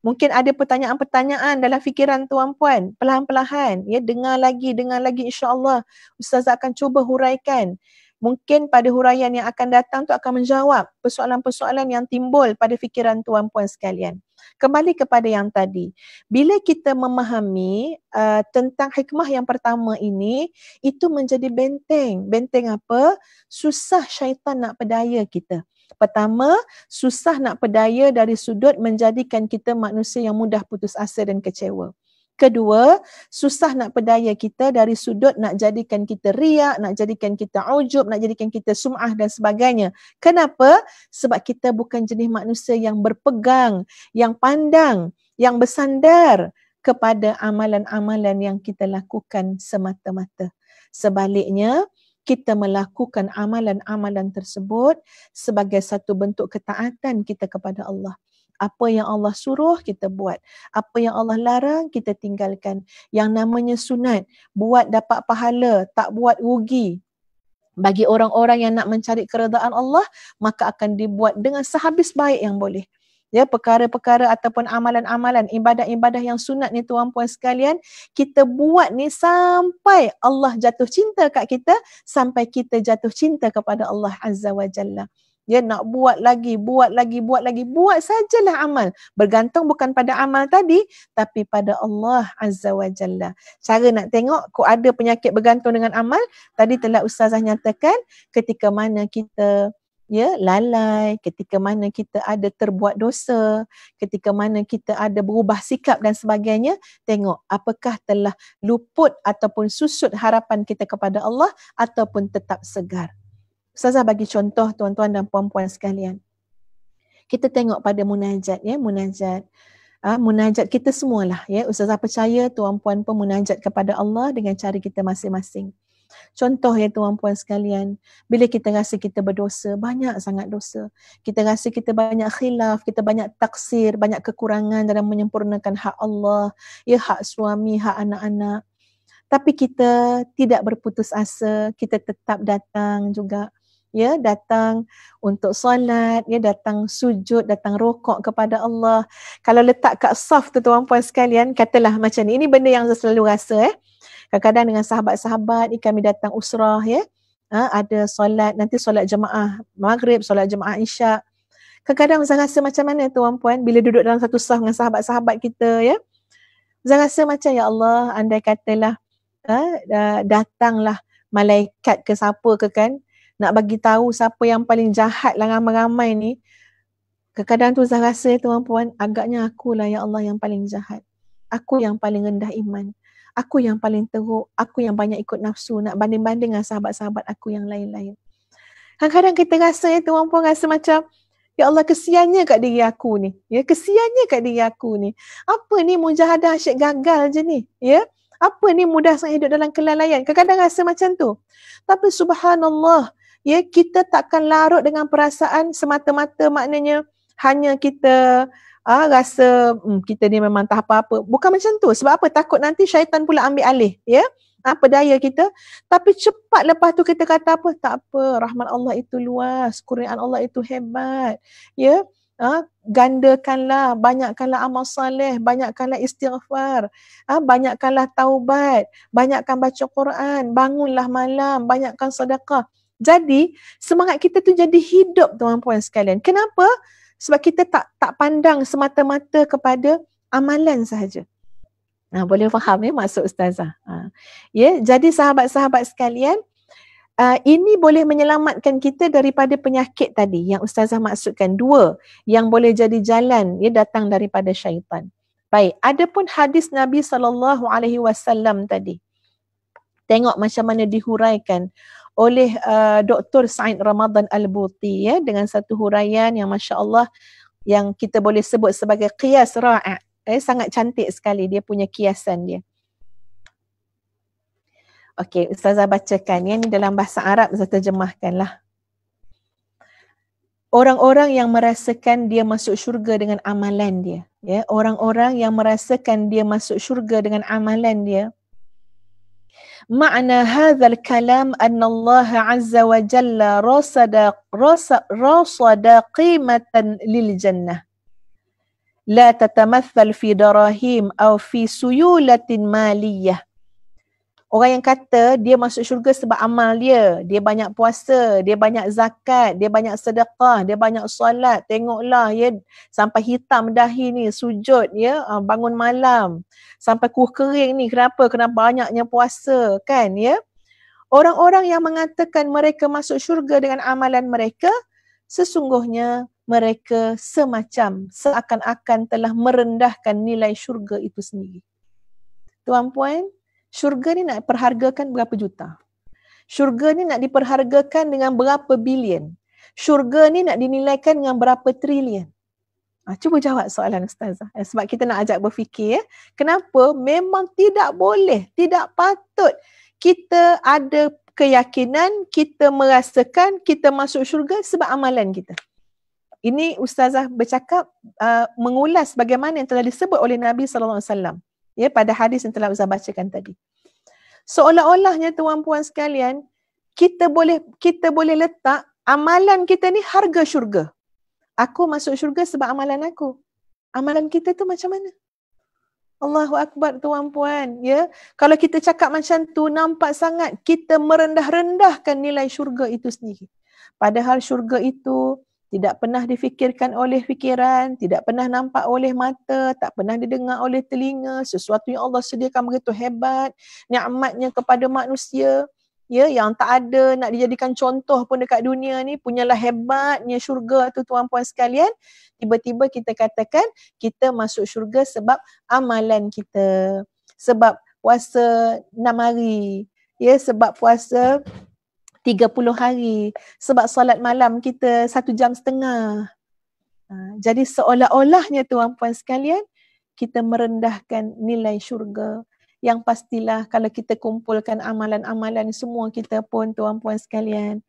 Speaker 2: Mungkin ada pertanyaan-pertanyaan dalam fikiran tuan-puan, perlahan-perlahan, ya, dengar lagi insya-Allah Ustazah akan cuba huraikan. Mungkin pada huraian yang akan datang tu akan menjawab persoalan-persoalan yang timbul pada fikiran tuan-puan sekalian. Kembali kepada yang tadi. Bila kita memahami tentang hikmah yang pertama ini, itu menjadi benteng. Benteng apa? Susah syaitan nak pedaya kita. Pertama, susah nak pedaya dari sudut menjadikan kita manusia yang mudah putus asa dan kecewa. Kedua, susah nak pedaya kita dari sudut nak jadikan kita riak, nak jadikan kita ujub, nak jadikan kita sum'ah dan sebagainya. Kenapa? Sebab kita bukan jenis manusia yang berpegang, yang pandang, yang bersandar kepada amalan-amalan yang kita lakukan semata-mata. Sebaliknya, kita melakukan amalan-amalan tersebut sebagai satu bentuk ketaatan kita kepada Allah. Apa yang Allah suruh kita buat, apa yang Allah larang kita tinggalkan. Yang namanya sunat, buat dapat pahala, tak buat rugi. Bagi orang-orang yang nak mencari keredaan Allah, maka akan dibuat dengan sehabis baik yang boleh. Ya, perkara-perkara ataupun amalan-amalan, ibadah-ibadah yang sunat ni tuan-puan sekalian, kita buat ni sampai Allah jatuh cinta kat kita, sampai kita jatuh cinta kepada Allah Azza wa Jalla. Ya, nak buat lagi, buat sajalah amal. Bergantung bukan pada amal tadi, tapi pada Allah Azza wa Jalla. Cara nak tengok kok ada penyakit bergantung dengan amal, tadi telah Ustazah nyatakan, ketika mana kita lalai, ketika mana kita ada terbuat dosa, ketika mana kita ada berubah sikap dan sebagainya, tengok apakah telah luput ataupun susut harapan kita kepada Allah ataupun tetap segar. Ustazah bagi contoh tuan-tuan dan puan-puan sekalian. Kita tengok pada munajat, munajat kita semualah, Ustazah percaya tuan-puan pun munajat kepada Allah dengan cara kita masing-masing. Contoh tuan-puan sekalian, bila kita rasa kita berdosa, banyak sangat dosa. Kita rasa kita banyak khilaf, kita banyak taksir, banyak kekurangan dalam menyempurnakan hak Allah, hak suami, hak anak-anak. Tapi kita tidak berputus asa, kita tetap datang juga. Datang untuk solat, datang sujud, datang rokok kepada Allah. Kalau letak kat saf tu tuan-puan sekalian, katalah macam ni, ini benda yang saya selalu rasa kadang-kadang dengan sahabat-sahabat ni kami datang usrah ada solat, nanti solat jemaah maghrib, solat jemaah isyak. Kadang-kadang saya rasa macam mana tuan-puan bila duduk dalam satu saf dengan sahabat-sahabat kita saya rasa macam ya Allah, andai katalah datanglah malaikat ke siapa ke kan, nak bagi tahu siapa yang paling jahat lah ramai-ramai ni. Kadang-kadang tu saya rasa tuan-puan, agaknya akulah ya Allah yang paling jahat. Aku yang paling rendah iman. Aku yang paling teruk, aku yang banyak ikut nafsu, nak banding-banding dengan sahabat-sahabat aku yang lain-lain. Kadang-kadang kita rasa tuan-puan rasa macam, ya Allah kesiannya kat diri aku ni. Kesiannya kat diri aku ni. Apa ni mujahadah asyik gagal je ni. Apa ni mudah sangat hidup dalam kelalaian. Kadang-kadang rasa macam tu. Tapi subhanallah, kita takkan larut dengan perasaan semata-mata maknanya hanya kita rasa kita ni memang tak apa-apa. Bukan macam tu. Sebab apa? Takut nanti syaitan pula ambil alih. Apa daya kita. Tapi cepat lepas tu kita kata apa? Tak apa. Rahmat Allah itu luas. Kurniaan Allah itu hebat. Gandakanlah. Banyakkanlah amal saleh. Banyakkanlah istighfar. Banyakkanlah taubat. Banyakkan baca Quran. Bangunlah malam. Banyakkan sedekah. Jadi semangat kita tu jadi hidup tuan-puan sekalian. Kenapa? Sebab kita tak pandang semata-mata kepada amalan sahaja. Boleh faham maksud Ustazah. Jadi sahabat-sahabat sekalian, ini boleh menyelamatkan kita daripada penyakit tadi yang Ustazah maksudkan. Dua yang boleh jadi jalan datang daripada syaitan. Baik, adapun hadis Nabi SAW tadi. Tengok macam mana dihuraikan oleh Dr. Said Ramadan Al-Buti dengan satu huraian yang Masya Allah yang kita boleh sebut sebagai qiyas ra'a'. Sangat cantik sekali dia punya kiasan dia. Okey, Ustazah bacakan. Ni dalam bahasa Arab saya terjemahkanlah. Orang-orang yang merasakan dia masuk syurga dengan amalan dia. Orang-orang yang merasakan dia masuk syurga dengan amalan dia. Ma'na hadzal kalam anna Allah azza wa jalla rasada qimatan lil jannah la tatamathal fi darahim aw fi suyulatin maliyah. Orang yang kata dia masuk syurga sebab amal dia banyak puasa, dia banyak zakat, dia banyak sedekah, dia banyak solat. Tengoklah sampai hitam dahi ni sujud bangun malam. Sampai kuh kering ni kenapa? Kena banyaknya puasa kan Orang-orang yang mengatakan mereka masuk syurga dengan amalan mereka, sesungguhnya mereka semacam seakan-akan telah merendahkan nilai syurga itu sendiri. Tuan-puan, syurga ni nak perhargakan berapa juta? Syurga ni nak diperhargakan dengan berapa bilion? Syurga ni nak dinilaikan dengan berapa trilion? Cuba jawab soalan Ustazah. Sebab kita nak ajak berfikir. Kenapa? Memang tidak boleh, tidak patut kita ada keyakinan, kita merasakan kita masuk syurga sebab amalan kita. Ini Ustazah bercakap mengulas bagaimana yang telah disebut oleh Nabi SAW, ya, pada hadis yang telah Ustazah bacakan tadi. Seolah-olahnya tuan-puan sekalian, kita boleh letak amalan kita ni harga syurga. Aku masuk syurga sebab amalan aku. Amalan kita tu macam mana? Allahu Akbar tuan-puan, ya. Kalau kita cakap macam tu, nampak sangat kita merendah-rendahkan nilai syurga itu sendiri. Padahal syurga itu tidak pernah difikirkan oleh fikiran, tidak pernah nampak oleh mata, tak pernah didengar oleh telinga. Sesuatu yang Allah sediakan begitu hebat, nikmatnya kepada manusia, ya, yang tak ada nak dijadikan contoh pun dekat dunia ni. Punyalah hebatnya syurga tu tuan-puan sekalian. Tiba-tiba kita katakan kita masuk syurga sebab amalan kita, sebab puasa 6 hari, ya, sebab puasa 30 hari, sebab solat malam kita 1.5 jam. Jadi seolah-olahnya tuan-puan sekalian, kita merendahkan nilai syurga. Yang pastilah kalau kita kumpulkan amalan-amalan semua kita pun tuan-puan sekalian,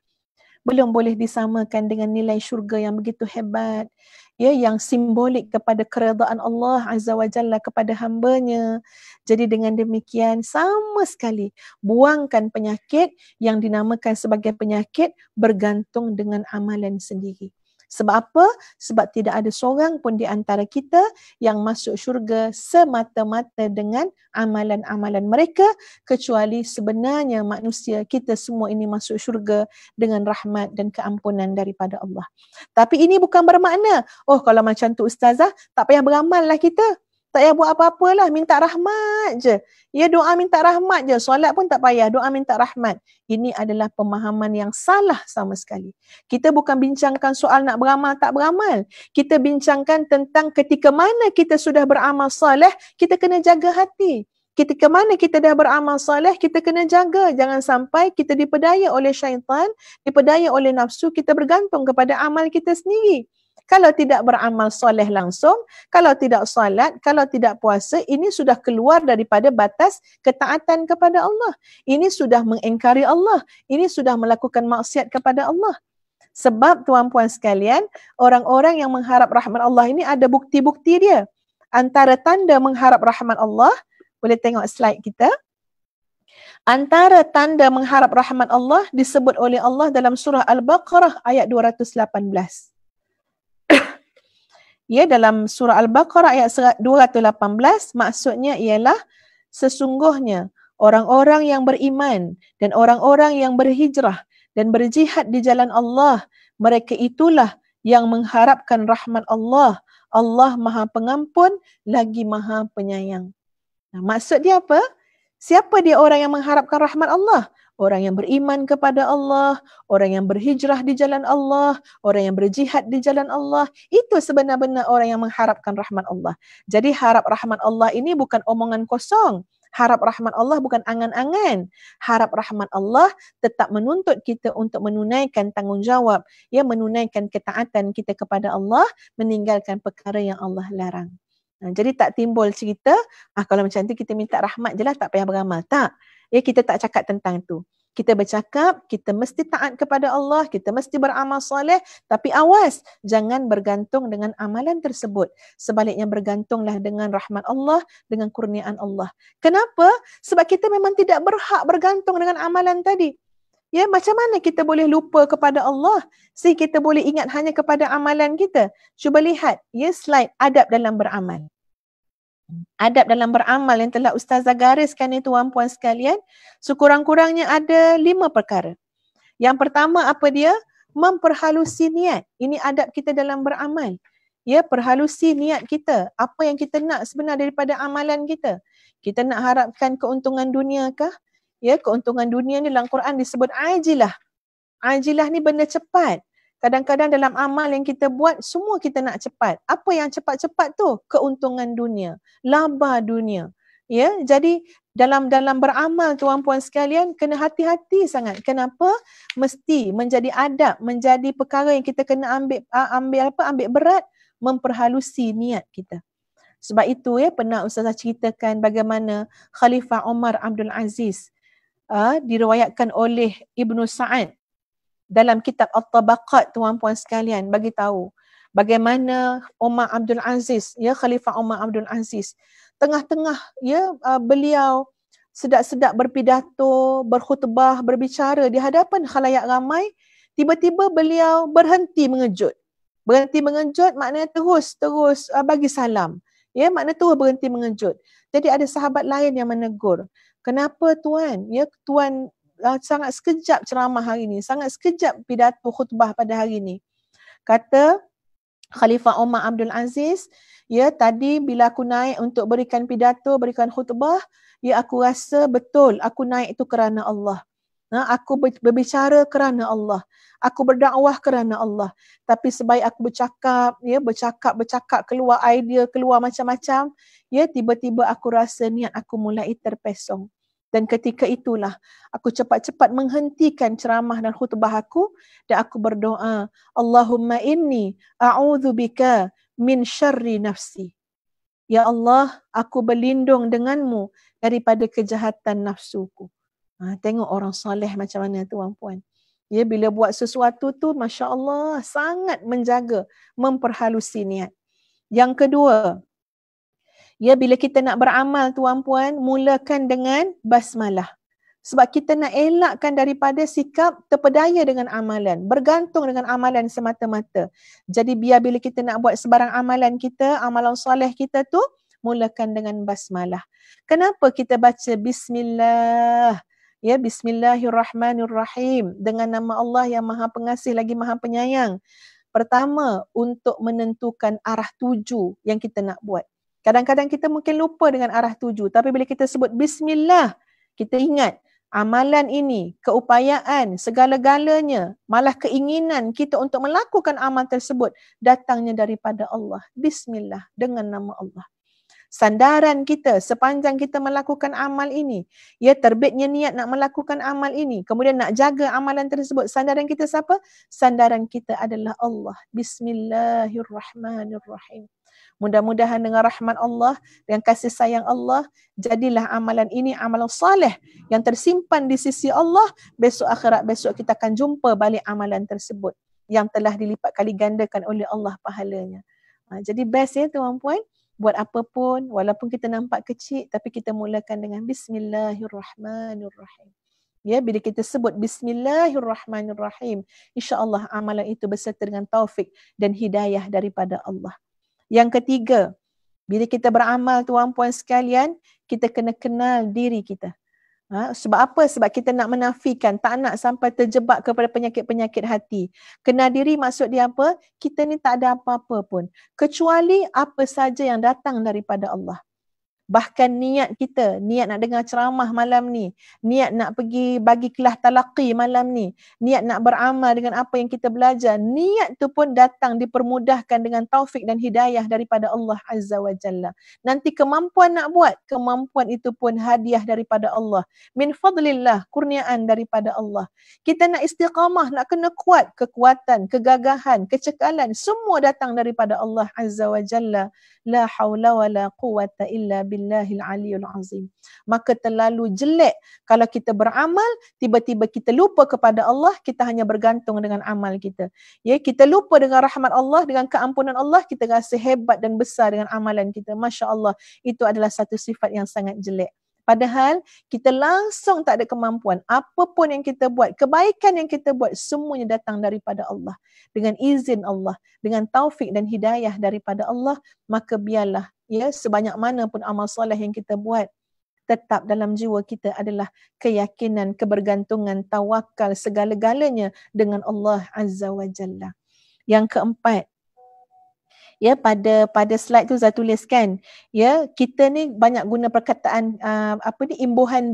Speaker 2: belum boleh disamakan dengan nilai syurga yang begitu hebat, ya, yang simbolik kepada keredaan Allah Azza wa Jalla kepada hambanya. Jadi dengan demikian, sama sekali buangkan penyakit yang dinamakan sebagai penyakit bergantung dengan amalan sendiri. Sebab apa? Sebab tidak ada seorang pun di antara kita yang masuk syurga semata-mata dengan amalan-amalan mereka, kecuali sebenarnya manusia kita semua ini masuk syurga dengan rahmat dan keampunan daripada Allah. Tapi ini bukan bermakna, oh kalau macam tu Ustazah, tak payah beramal lah kita. Tak payah buat apa-apalah, minta rahmat je. Ya, doa minta rahmat je. Solat pun tak payah, doa minta rahmat. Ini adalah pemahaman yang salah sama sekali. Kita bukan bincangkan soal nak beramal tak beramal. Kita bincangkan tentang ketika mana kita sudah beramal soleh, kita kena jaga hati. Ketika mana kita dah beramal soleh, kita kena jaga. Jangan sampai kita dipedaya oleh syaitan, dipedaya oleh nafsu, kita bergantung kepada amal kita sendiri. Kalau tidak beramal soleh langsung, kalau tidak salat, kalau tidak puasa, ini sudah keluar daripada batas ketaatan kepada Allah. Ini sudah mengingkari Allah. Ini sudah melakukan maksiat kepada Allah. Sebab tuan-puan sekalian, orang-orang yang mengharap rahmat Allah ini ada bukti-bukti dia. Antara tanda mengharap rahmat Allah, boleh tengok slide kita. Antara tanda mengharap rahmat Allah disebut oleh Allah dalam surah Al-Baqarah ayat 218. Ya, dalam surah Al-Baqarah ayat 218, maksudnya ialah sesungguhnya orang-orang yang beriman dan orang-orang yang berhijrah dan berjihad di jalan Allah, mereka itulah yang mengharapkan rahmat Allah. Allah Maha Pengampun lagi Maha Penyayang. Nah, maksud dia apa? Siapa dia orang yang mengharapkan rahmat Allah? Orang yang beriman kepada Allah, orang yang berhijrah di jalan Allah, orang yang berjihad di jalan Allah. Itu sebenar-benar orang yang mengharapkan rahmat Allah. Jadi harap rahmat Allah ini bukan omongan kosong. Harap rahmat Allah bukan angan-angan. Harap rahmat Allah tetap menuntut kita untuk menunaikan tanggungjawab, ya, menunaikan ketaatan kita kepada Allah, meninggalkan perkara yang Allah larang. Jadi tak timbul cerita, kalau macam tu kita minta rahmat je lah, tak payah beramal. Tak. Ya, kita tak cakap tentang tu. Kita bercakap, kita mesti taat kepada Allah, kita mesti beramal soleh, tapi awas, jangan bergantung dengan amalan tersebut. Sebaliknya bergantunglah dengan rahmat Allah, dengan kurniaan Allah. Kenapa? Sebab kita memang tidak berhak bergantung dengan amalan tadi. Ya, macam mana kita boleh lupa kepada Allah sehingga kita boleh ingat hanya kepada amalan kita? Cuba lihat, ya, slide adab dalam beramal. Adab dalam beramal yang telah Ustazah gariskan ni tuan-puan sekalian, sekurang-kurangnya ada 5 perkara. Yang pertama apa dia? Memperhalusi niat. Ini adab kita dalam beramal. Ya, perhalusi niat kita. Apa yang kita nak sebenar daripada amalan kita? Kita nak harapkan keuntungan dunia kah? Ya, keuntungan dunia ni dalam Quran disebut ajilah. Ajilah ni benda cepat. Kadang-kadang dalam amal yang kita buat, semua kita nak cepat. Apa yang cepat-cepat tu? Keuntungan dunia, laba dunia. Ya, jadi dalam beramal tuan-puan sekalian, kena hati-hati sangat. Kenapa? Mesti menjadi adab, menjadi perkara yang kita kena ambil berat, memperhalusi niat kita. Sebab itu, ya, pernah Ustazah ceritakan bagaimana Khalifah Umar Abdul Aziz diriwayatkan oleh Ibnu Sa'ad dalam kitab At-Tabaqat, tuan-puan sekalian, bagi tahu bagaimana Umar Abdul Aziz, ya, Khalifah Umar Abdul Aziz, tengah-tengah ya beliau sedap-sedap berpidato, berkhutbah, berbicara di hadapan khalayak ramai, tiba-tiba beliau berhenti mengejut. Berhenti mengejut maknanya terus bagi salam. Ya, maknanya terus berhenti mengejut. Jadi ada sahabat lain yang menegur. Kenapa tuan? Ya, tuan sangat sekejap ceramah hari ini, sangat sekejap pidato khutbah pada hari ini. Kata Khalifah Umar Abdul Aziz, ya, tadi bila aku naik untuk berikan pidato, berikan khutbah, ya, aku rasa betul aku naik itu kerana Allah. Aku berbicara kerana Allah. Aku berdakwah kerana Allah. Tapi sebaik aku bercakap, ya, bercakap, keluar idea, keluar macam-macam, ya, tiba-tiba aku rasa niat aku mulai terpesong. Dan ketika itulah aku cepat-cepat menghentikan ceramah dan khutbah aku dan aku berdoa, Allahumma inni a'udzubika min syarri nafsi. Ya Allah, aku berlindung denganmu daripada kejahatan nafsuku. Tengok orang soleh macam mana tuan-puan. Ya, bila buat sesuatu tu, Masya Allah, sangat menjaga, memperhalusi niat. Yang kedua, ya, bila kita nak beramal tuan-puan, mulakan dengan basmalah. Sebab kita nak elakkan daripada sikap terpedaya dengan amalan, bergantung dengan amalan semata-mata. Jadi biar bila kita nak buat sebarang amalan kita, amalan soleh kita tu, mulakan dengan basmalah. Kenapa kita baca bismillah? Ya, bismillahirrahmanirrahim. Dengan nama Allah yang Maha Pengasih lagi Maha Penyayang. Pertama, untuk menentukan arah tuju yang kita nak buat. Kadang-kadang kita mungkin lupa dengan arah tuju, tapi bila kita sebut bismillah, kita ingat amalan ini, keupayaan, segala-galanya, malah keinginan kita untuk melakukan amal tersebut datangnya daripada Allah. Bismillah, dengan nama Allah. Sandaran kita sepanjang kita melakukan amal ini, ya, terbitnya niat nak melakukan amal ini, kemudian nak jaga amalan tersebut, sandaran kita siapa? Sandaran kita adalah Allah. Bismillahirrahmanirrahim. Mudah-mudahan dengan rahmat Allah dan kasih sayang Allah, jadilah amalan ini amalan saleh yang tersimpan di sisi Allah. Besok akhirat, besok kita akan jumpa balik amalan tersebut yang telah dilipat kali gandakan oleh Allah pahalanya. Jadi best ya tuan-puan, buat apa pun, walaupun kita nampak kecil, tapi kita mulakan dengan Bismillahirrahmanirrahim. Ya, bila kita sebut Bismillahirrahmanirrahim, insya-Allah amalan itu beserta dengan taufik dan hidayah daripada Allah. Yang ketiga, bila kita beramal tuan-puan sekalian, kita kena kenal diri kita. Sebab apa? Sebab kita nak menafikan, tak nak sampai terjebak kepada penyakit-penyakit hati. Kenal diri maksud dia apa? Kita ni tak ada apa-apa pun, kecuali apa saja yang datang daripada Allah. Bahkan niat kita, niat nak dengar ceramah malam ni, niat nak pergi bagi kelas talaqi malam ni, niat nak beramal dengan apa yang kita belajar, niat tu pun datang dipermudahkan dengan taufik dan hidayah daripada Allah Azza wa Jalla. Nanti kemampuan nak buat, kemampuan itu pun hadiah daripada Allah. Min fadlillah, kurniaan daripada Allah. Kita nak istiqamah, nak kena kuat, kekuatan, kegagahan, kecekalan, semua datang daripada Allah Azza wa Jalla. La haula wa la quwata illa billahil aliyul azim. Maka terlalu jelek kalau kita beramal, tiba-tiba kita lupa kepada Allah, kita hanya bergantung dengan amal kita. Ya, kita lupa dengan rahmat Allah, dengan keampunan Allah, kita rasa hebat dan besar dengan amalan kita. Masya Allah, itu adalah satu sifat yang sangat jelek. Padahal kita langsung tak ada kemampuan. Apapun yang kita buat, kebaikan yang kita buat, semuanya datang daripada Allah. Dengan izin Allah, dengan taufik dan hidayah daripada Allah, maka biarlah, ya, sebanyak mana pun amal soleh yang kita buat, tetap dalam jiwa kita adalah keyakinan, kebergantungan, tawakal, segala-galanya dengan Allah Azza wa Jalla. Yang keempat, ya, pada slide tu saya tuliskan, ya, kita ni banyak guna perkataan imbuhan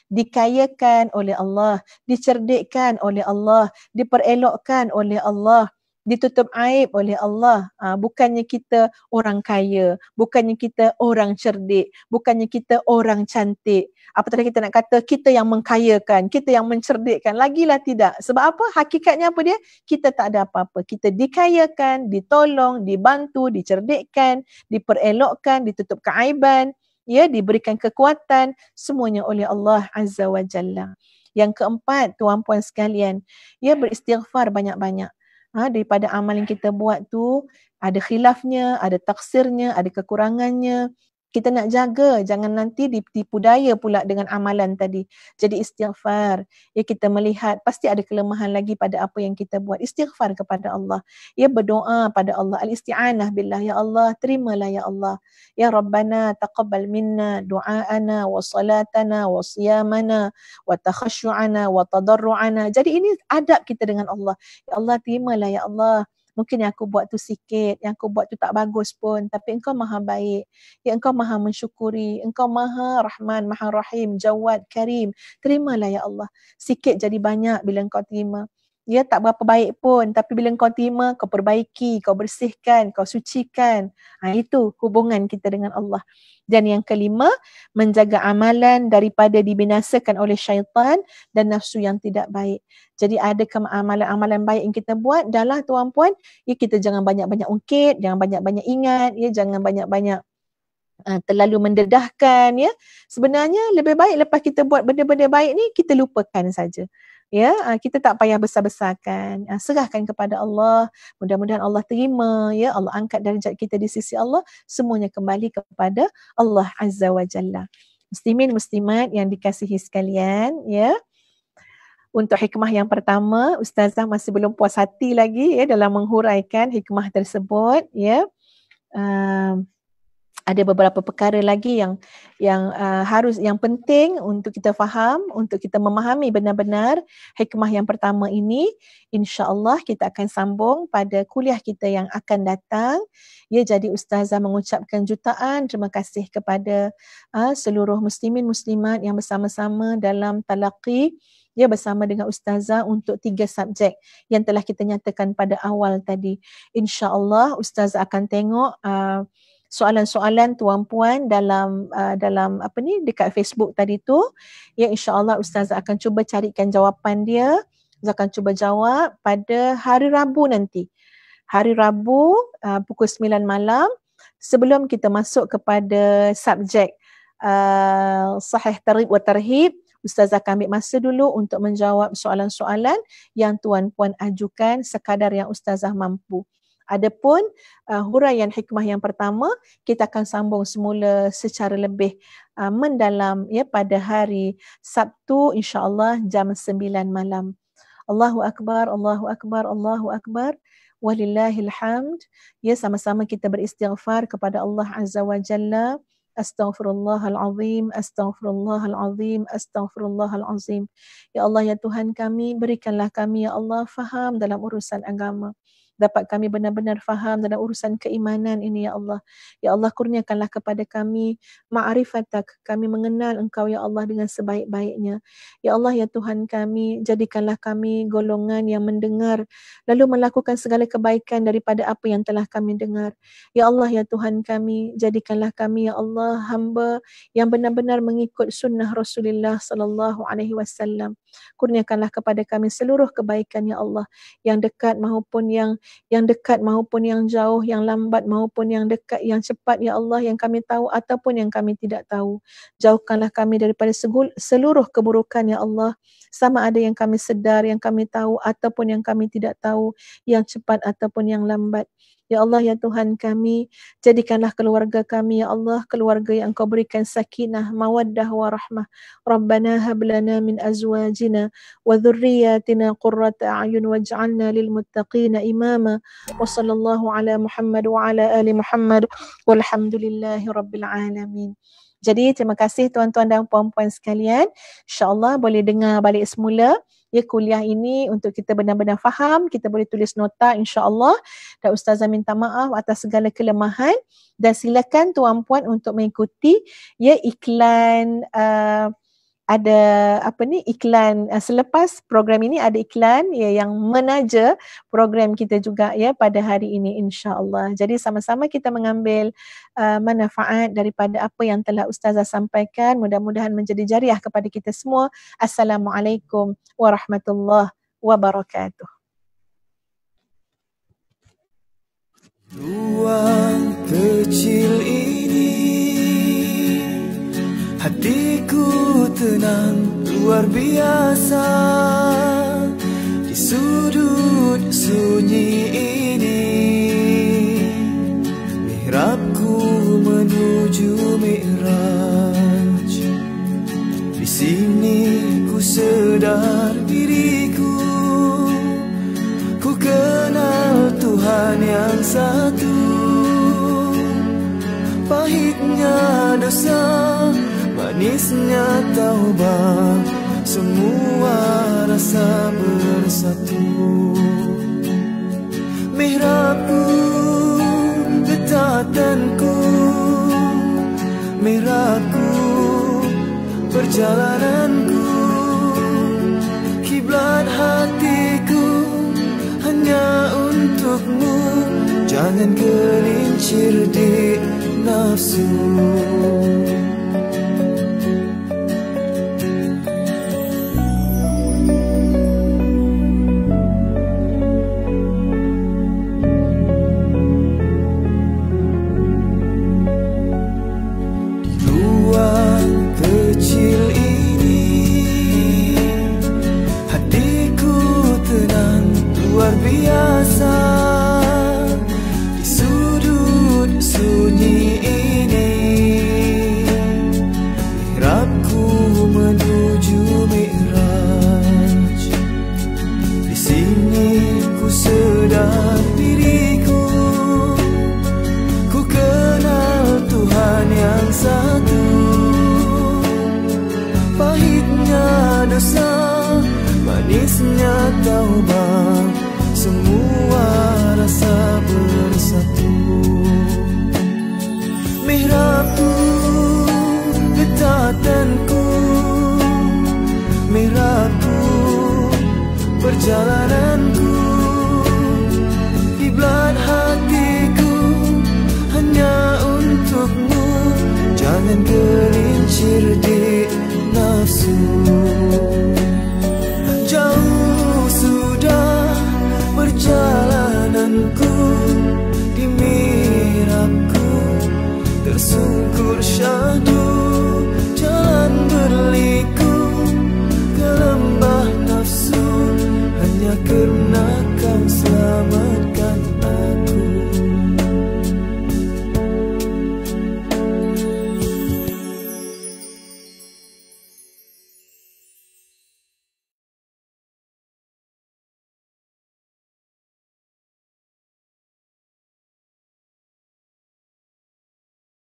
Speaker 2: dikayakan oleh Allah, dicerdikkan oleh Allah, diperelokkan oleh Allah, ditutup aib oleh Allah. Bukannya kita orang kaya, bukannya kita orang cerdik, bukannya kita orang cantik. Apatah kita nak kata kita yang mengkayakan, kita yang mencerdikkan, lagilah tidak. Sebab apa? Hakikatnya apa dia? Kita tak ada apa-apa. Kita dikayakan, ditolong, dibantu, dicerdikkan, diperelokkan, ditutup keaiban. ya, diberikan kekuatan, semuanya oleh Allah Azza wa Jalla. Yang keempat, tuan-puan sekalian, ya, beristighfar banyak-banyak. Daripada amal yang kita buat tu ada khilafnya, ada taksirnya, ada kekurangannya. Kita nak jaga, jangan nanti ditipu daya pula dengan amalan tadi. Jadi istighfar. Ya, kita melihat pasti ada kelemahan lagi pada apa yang kita buat. Istighfar kepada Allah. Ya, berdoa pada Allah. Al-isti'anah billah. Ya Allah, terimalah ya Allah. Ya Rabbana taqabbal minna du'aana wa salatana wa siyamana wa takhasyu'ana wa tadarru'ana. Jadi ini adab kita dengan Allah. Ya Allah, terimalah ya Allah. Mungkin yang aku buat tu sikit, yang aku buat tu tak bagus pun, tapi Engkau maha baik. Ya, Engkau maha mensyukuri, Engkau maha rahman, maha rahim, jawad, karim. Terimalah ya Allah. Sikit jadi banyak bila Engkau terima. Ya, tak berapa baik pun, tapi bila Engkau terima, kau perbaiki, kau bersihkan, kau sucikan. Itu hubungan kita dengan Allah. Dan yang kelima, menjaga amalan daripada dibinasakan oleh syaitan dan nafsu yang tidak baik. Jadi ada amalan-amalan baik yang kita buat, dahlah tuan-puan, ya, kita jangan banyak-banyak ungkit, jangan banyak-banyak ingat, ya, jangan banyak-banyak terlalu mendedahkan, ya. Sebenarnya lebih baik lepas kita buat benda-benda baik ni, kita lupakan saja. Ya, kita tak payah besar-besarkan. Serahkan kepada Allah. Mudah-mudahan Allah terima, ya. Allah angkat darjat kita di sisi Allah. Semuanya kembali kepada Allah Azza wa Jalla. Muslimin muslimat yang dikasihi sekalian, ya. Untuk hikmah yang pertama, Ustazah masih belum puas hati lagi, ya, dalam menghuraikan hikmah tersebut, ya. Ada beberapa perkara lagi yang penting untuk kita faham, untuk kita memahami benar-benar hikmah yang pertama ini. InsyaAllah kita akan sambung pada kuliah kita yang akan datang. Ya, jadi Ustazah mengucapkan jutaan terima kasih kepada seluruh muslimin muslimat yang bersama-sama dalam talaqi, ya, bersama dengan Ustazah untuk 3 subjek yang telah kita nyatakan pada awal tadi. InsyaAllah Ustazah akan tengok soalan-soalan tuan-puan dalam dekat Facebook tadi tu. Ya, insya-Allah Ustazah akan cuba carikan jawapan dia. Ustazah akan cuba jawab pada hari Rabu nanti. Hari Rabu pukul 9 malam sebelum kita masuk kepada subjek sahih targhib wa tarhib. Ustazah akan ambil masa dulu untuk menjawab soalan-soalan yang tuan-puan ajukan sekadar yang Ustazah mampu. Adapun huraian hikmah yang pertama, kita akan sambung semula secara lebih mendalam, ya, pada hari Sabtu insya-Allah jam 9 malam. Allahu akbar, Allahu akbar, Allahu akbar. Walillahil hamd. Ya, sama-sama kita beristighfar kepada Allah Azza wa Jalla. Astaghfirullahalazim, astaghfirullahalazim, astaghfirullahalazim. Ya Allah, ya Tuhan kami, berikanlah kami, ya Allah, faham dalam urusan agama. Dapat kami benar-benar faham dalam urusan keimanan ini, ya Allah. Ya Allah, kurniakanlah kepada kami ma'rifatak, kami mengenal Engkau, ya Allah, dengan sebaik-baiknya. Ya Allah, ya Tuhan kami, jadikanlah kami golongan yang mendengar lalu melakukan segala kebaikan daripada apa yang telah kami dengar. Ya Allah, ya Tuhan kami, jadikanlah kami, ya Allah, hamba yang benar-benar mengikut sunnah Rasulullah sallallahu alaihi wasallam. Kurniakanlah kepada kami seluruh kebaikan, ya Allah, yang dekat maupun yang dekat maupun yang jauh, yang lambat maupun yang dekat, yang cepat, ya Allah, yang kami tahu ataupun yang kami tidak tahu. Jauhkanlah kami daripada seluruh keburukan, ya Allah, sama ada yang kami sedar, yang kami tahu ataupun yang kami tidak tahu, yang cepat ataupun yang lambat. Ya Allah, ya Tuhan kami, jadikanlah keluarga kami, ya Allah, keluarga yang Engkau berikan sakinah, mawaddah, warahmah. Rabbana hablana min azwajina wa dhurriyyatina qurrata a'yun waj'alna lil muttaqina imama. Wa sallallahu ala Muhammad wa ala ali Muhammad walhamdulillahi rabbil alamin. Jadi terima kasih tuan-tuan dan puan-puan sekalian. InsyaAllah boleh dengar balik semula, ya, kuliah ini untuk kita benar-benar faham. Kita boleh tulis nota insya-Allah. Dan Ustazah minta maaf atas segala kelemahan dan silakan tuan-puan untuk mengikuti, ya, iklan ada iklan selepas program ini ada iklan, ya, yang menaja program kita juga, ya, pada hari ini insya-Allah. Jadi sama-sama kita mengambil manfaat daripada apa yang telah Ustazah sampaikan. Mudah-mudahan menjadi jariah kepada kita semua. Assalamualaikum warahmatullahi wabarakatuh.
Speaker 1: Ruang kecil ini luar biasa di sudut sunyi ini. Mihrabku menuju Mi'raj. Di sini ku sedar diriku, ku kenal Tuhan yang satu. Pahitnya dosa, manisnya taubat, semua rasa bersatu. Mihrabku, getatanku, mihrabku, perjalananku, kiblat hatiku hanya untukmu. Jangan gelincir di nafsu. Biasa di sudut sunyi ini. Mihrabku menuju Mi'raj. Di sini ku sedar diriku, ku kenal Tuhan yang satu. Pahitnya dosa, manisnya taubat, semua rasa bersatu. Mihrabku, getatanku, mihrabku, perjalananku, kiblat hatiku hanya untukmu. Jangan gelincir di nafsu. Jauh sudah perjalananku, di mihrabku tersungkur syahdu.